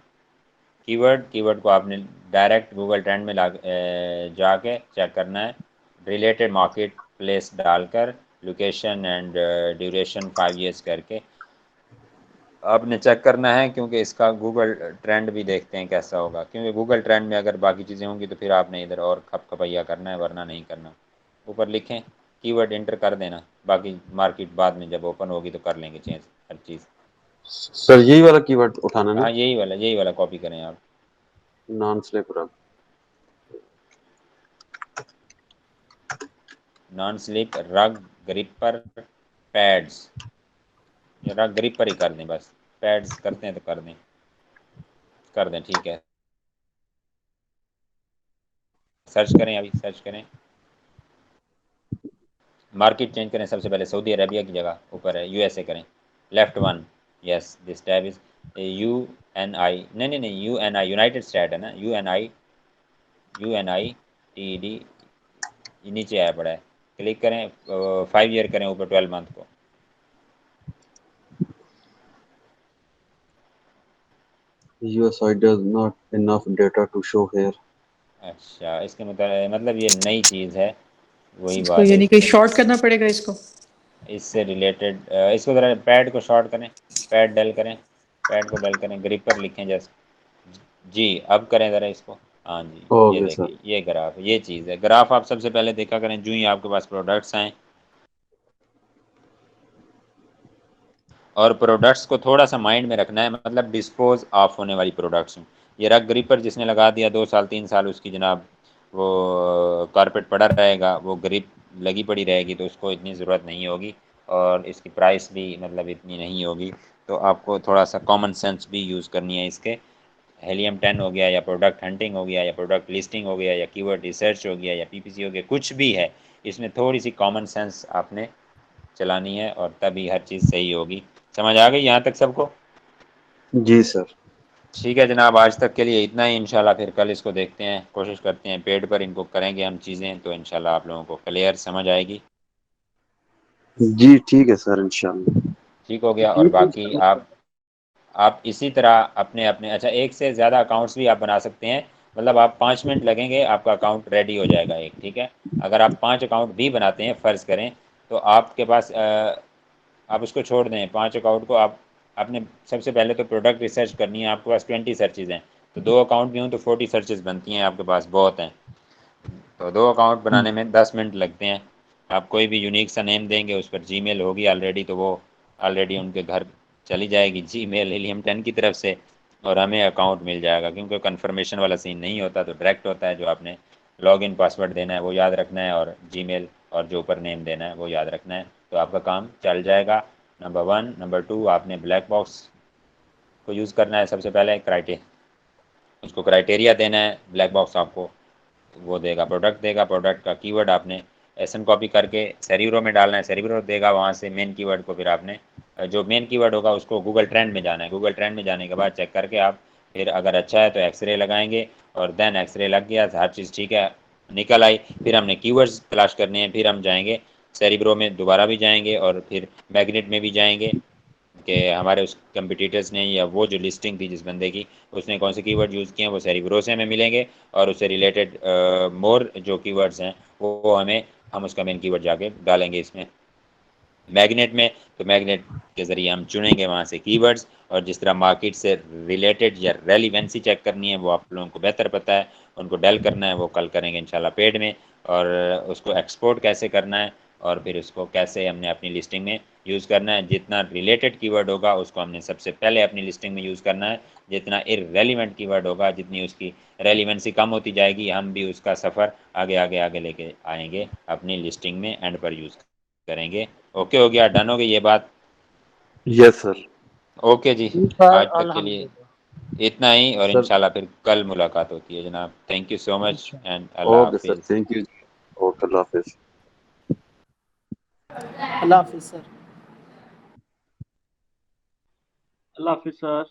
کی ورڈ کو آپ نے ڈائریکٹ گوگل ٹرینڈ میں جا کے چیک کرنا ہے. ریلیٹڈ مارکیٹ پلیس ڈال کر لوکیشن اینڈ ڈیوریشن 5 ایئرس کر کے آپ نے چیک کرنا ہے، کیونکہ اس کا گوگل ٹرینڈ بھی دیکھتے ہیں کیسا ہوگا. کیونکہ گوگل ٹرینڈ میں اگر باقی چیزیں ہوں گی تو پھر آپ نے ادھر اور کھپ کھپیا کرنا ہے، ورنہ نہیں کرنا. اوپر لکھیں کی ورڈ انٹر کر دینا, باقی مارکیٹ بعد میں جب اوپن ہوگی تو کر لیں گے چینج ہر چیز. سر یہی والا کی ورڈ اٹھانا نا, ہاں یہی والا کاپی کریں آپ. نان سلپ رگ. نان سلپ رگ گریپر پیڈز, رگ گریپر ہی کر دیں بس, پیڈز کرتے ہیں تو کر دیں ٹھیک ہے. سرچ کریں, ابھی سرچ کریں, مارکیٹ چینج کریں. سب سے پہلے سعودی عربیہ کی جگہ اوپر ہے یو ایس اے کریں, left one, yes this tab is U N I, نہیں U N I United State ہے نا, U N I T D, نیچے آیا پڑا ہے, کلک کریں, 5 ایئر کریں اوپر 12 منتھ کو. USI does not enough data to show here. اچھا, اس کے مطلب یہ نئی چیز ہے, وہی اس کو بات ہے. یعنی کہ شارٹ کرنا پڑے گا اس کو. اس سے ریلیٹڈ اس کو ذرا پیڈ کو شارٹ کریں, پیڈ ڈل کریں, پیڈ کو ڈل کریں, گریپر لکھیں جیسے, جی اب کریں ذرا اس کو. ہاں جی, یہ اوکے دیکھیں سر. یہ گراف, یہ چیز ہے گراف. آپ سب سے پہلے دیکھا کریں جو ہی آپ کے پاس پروڈکٹس آئیں, اور پروڈکٹس کو تھوڑا سا مائنڈ میں رکھنا ہے, مطلب ڈسپوز آف ہونے والی پروڈکٹس. یہ رگ گریپر جس نے لگا دیا 2 سال 3 سال, اس کی جناب وہ کارپیٹ پڑا رہے گا, وہ گریپ لگی پڑی رہے گی, تو اس کو اتنی ضرورت نہیں ہوگی, اور اس کی پرائس بھی مطلب اتنی نہیں ہوگی. تو آپ کو تھوڑا سا کامن سینس بھی یوز کرنی ہے اس کے. ہیلیم 10 ہو گیا, یا پروڈکٹ ہنٹنگ ہو گیا, یا پروڈکٹ لسٹنگ ہو گیا, یا کی ورڈ ریسرچ ہو گیا, یا پی پی سی ہو گیا, کچھ بھی ہے اس میں تھوڑی سی کامن سینس آپ نے چلانی ہے, اور تبھی ہر چیز صحیح ہوگی. سمجھ آ گئی یہاں تک سب کو؟ جی سر. ٹھیک ہے جناب, آج تک کے لیے اتنا ہی. انشاءاللہ پھر کل اس کو دیکھتے ہیں, کوشش کرتے ہیں پیڈ پر ان کو کریں گے ہم چیزیں, تو انشاءاللہ آپ لوگوں کو کلیئر سمجھ آئے گی. جی ٹھیک ہے سر, انشاءاللہ. ٹھیک ہو گیا. اور باقی آپ اسی طرح اپنے اچھا, ایک سے زیادہ اکاؤنٹس بھی آپ بنا سکتے ہیں, مطلب آپ 5 منٹ لگیں گے, آپ کا اکاؤنٹ ریڈی ہو جائے گا ایک, ٹھیک ہے. اگر آپ 5 اکاؤنٹ بھی بناتے ہیں فرض کریں, تو آپ کے پاس آپ اس کو چھوڑ دیں 5 اکاؤنٹ کو. آپ اپنے سب سے پہلے تو پروڈکٹ ریسرچ کرنی ہے, آپ کے پاس 20 سرچز ہیں, تو 2 اکاؤنٹ بھی ہوں تو 40 سرچز بنتی ہیں آپ کے پاس, بہت ہیں. تو 2 اکاؤنٹ بنانے میں 10 منٹ لگتے ہیں. آپ کوئی بھی یونیک سا نیم دیں گے, اس پر جی میل ہوگی آلریڈی, تو وہ آلریڈی ان کے گھر چلی جائے گی جی میل ہیلیم 10 کی طرف سے, اور ہمیں اکاؤنٹ مل جائے گا. کیونکہ کنفرمیشن والا سین نہیں ہوتا, تو ڈائریکٹ ہوتا ہے. جو آپ نے لاگ ان پاسورڈ دینا ہے وہ یاد رکھنا ہے, اور جی میل اور جو اوپر نیم دینا ہے وہ یاد رکھنا ہے, تو آپ کا کام چل جائے گا. نمبر 1. نمبر 2, آپ نے بلیک باکس کو یوز کرنا ہے. سب سے پہلے اس کو کرائٹیریا دینا ہے. بلیک باکس آپ کو وہ دے گا, پروڈکٹ دے گا, پروڈکٹ کا کی ورڈ آپ نے ایس این کاپی کر کے سیریورو میں ڈالنا ہے, سیریورو دے گا, وہاں سے مین کی ورڈ کو پھر آپ نے جو مین کی ورڈ ہوگا اس کو گوگل ٹرینڈ میں جانا ہے. گوگل ٹرینڈ میں جانے کے بعد چیک کر کے آپ پھر اگر اچھا ہے تو ایکس رے لگائیں گے, اور دین ایکس رے لگ گیا, ہر چیز ٹھیک ہے نکل آئی, پھر ہم نے کی ورڈز تلاش کرنے ہیں. پھر ہم جائیں گے سیریبرو میں, دوبارہ بھی جائیں گے, اور پھر میگنیٹ میں بھی جائیں گے کہ ہمارے اس کمپٹیٹرز نے, یا وہ جو لسٹنگ تھی جس بندے کی, اس نے کون سے کی ورڈ یوز کیے ہیں, وہ سیریبرو سے ہمیں ملیں گے. اور اس سے ریلیٹڈ مور جو کی ورڈز ہیں وہ ہم اس کا مین کی ورڈ جا کے ڈالیں گے اس میں میگنیٹ میں. تو میگنیٹ کے ذریعے ہم چنیں گے وہاں سے کی ورڈز, اور جس طرح مارکیٹ سے ریلیٹڈ یا ریلیونسی چیک کرنی ہے وہ آپ لوگوں کو بہتر پتہ ہے, ان کو ڈیل کرنا ہے وہ کل کریں گے انشاءاللہ پیڈ میں. اور اس کو ایکسپورٹ کیسے کرنا ہے, اور پھر اس کو کیسے ہم نے اپنی لسٹنگ میں یوز کرنا ہے. جتنا ریلیٹڈ کی ورڈ ہوگا اس کو ہم نے سب سے پہلے اپنی لسٹنگ میں یوز کرنا ہے. جتنا ارریلیونٹ کی ورڈ ہوگا, جتنی اس کی ریلیونسی کم ہوتی جائے گی, ہم بھی اس کا سفر آگے لے کے آئیں گے, اپنی لسٹنگ میں اینڈ پر یوز کریں گے. اوکے ہو گیا, ڈن ہو گئی یہ بات؟ یس سر. اوکے جی, سر آج تک کے لیے الحمدللہ. اتنا ہی, اور سر انشاءاللہ پھر کل ملاقات ہوتی ہے جناب. تھینک یو سو مچ انشاءاللہ. اینڈ اللہ اوکے سر, حافظ. Thank you. اوکے, اللہ حافظ. اللہ حافظ سر. اللہ حافظ سر.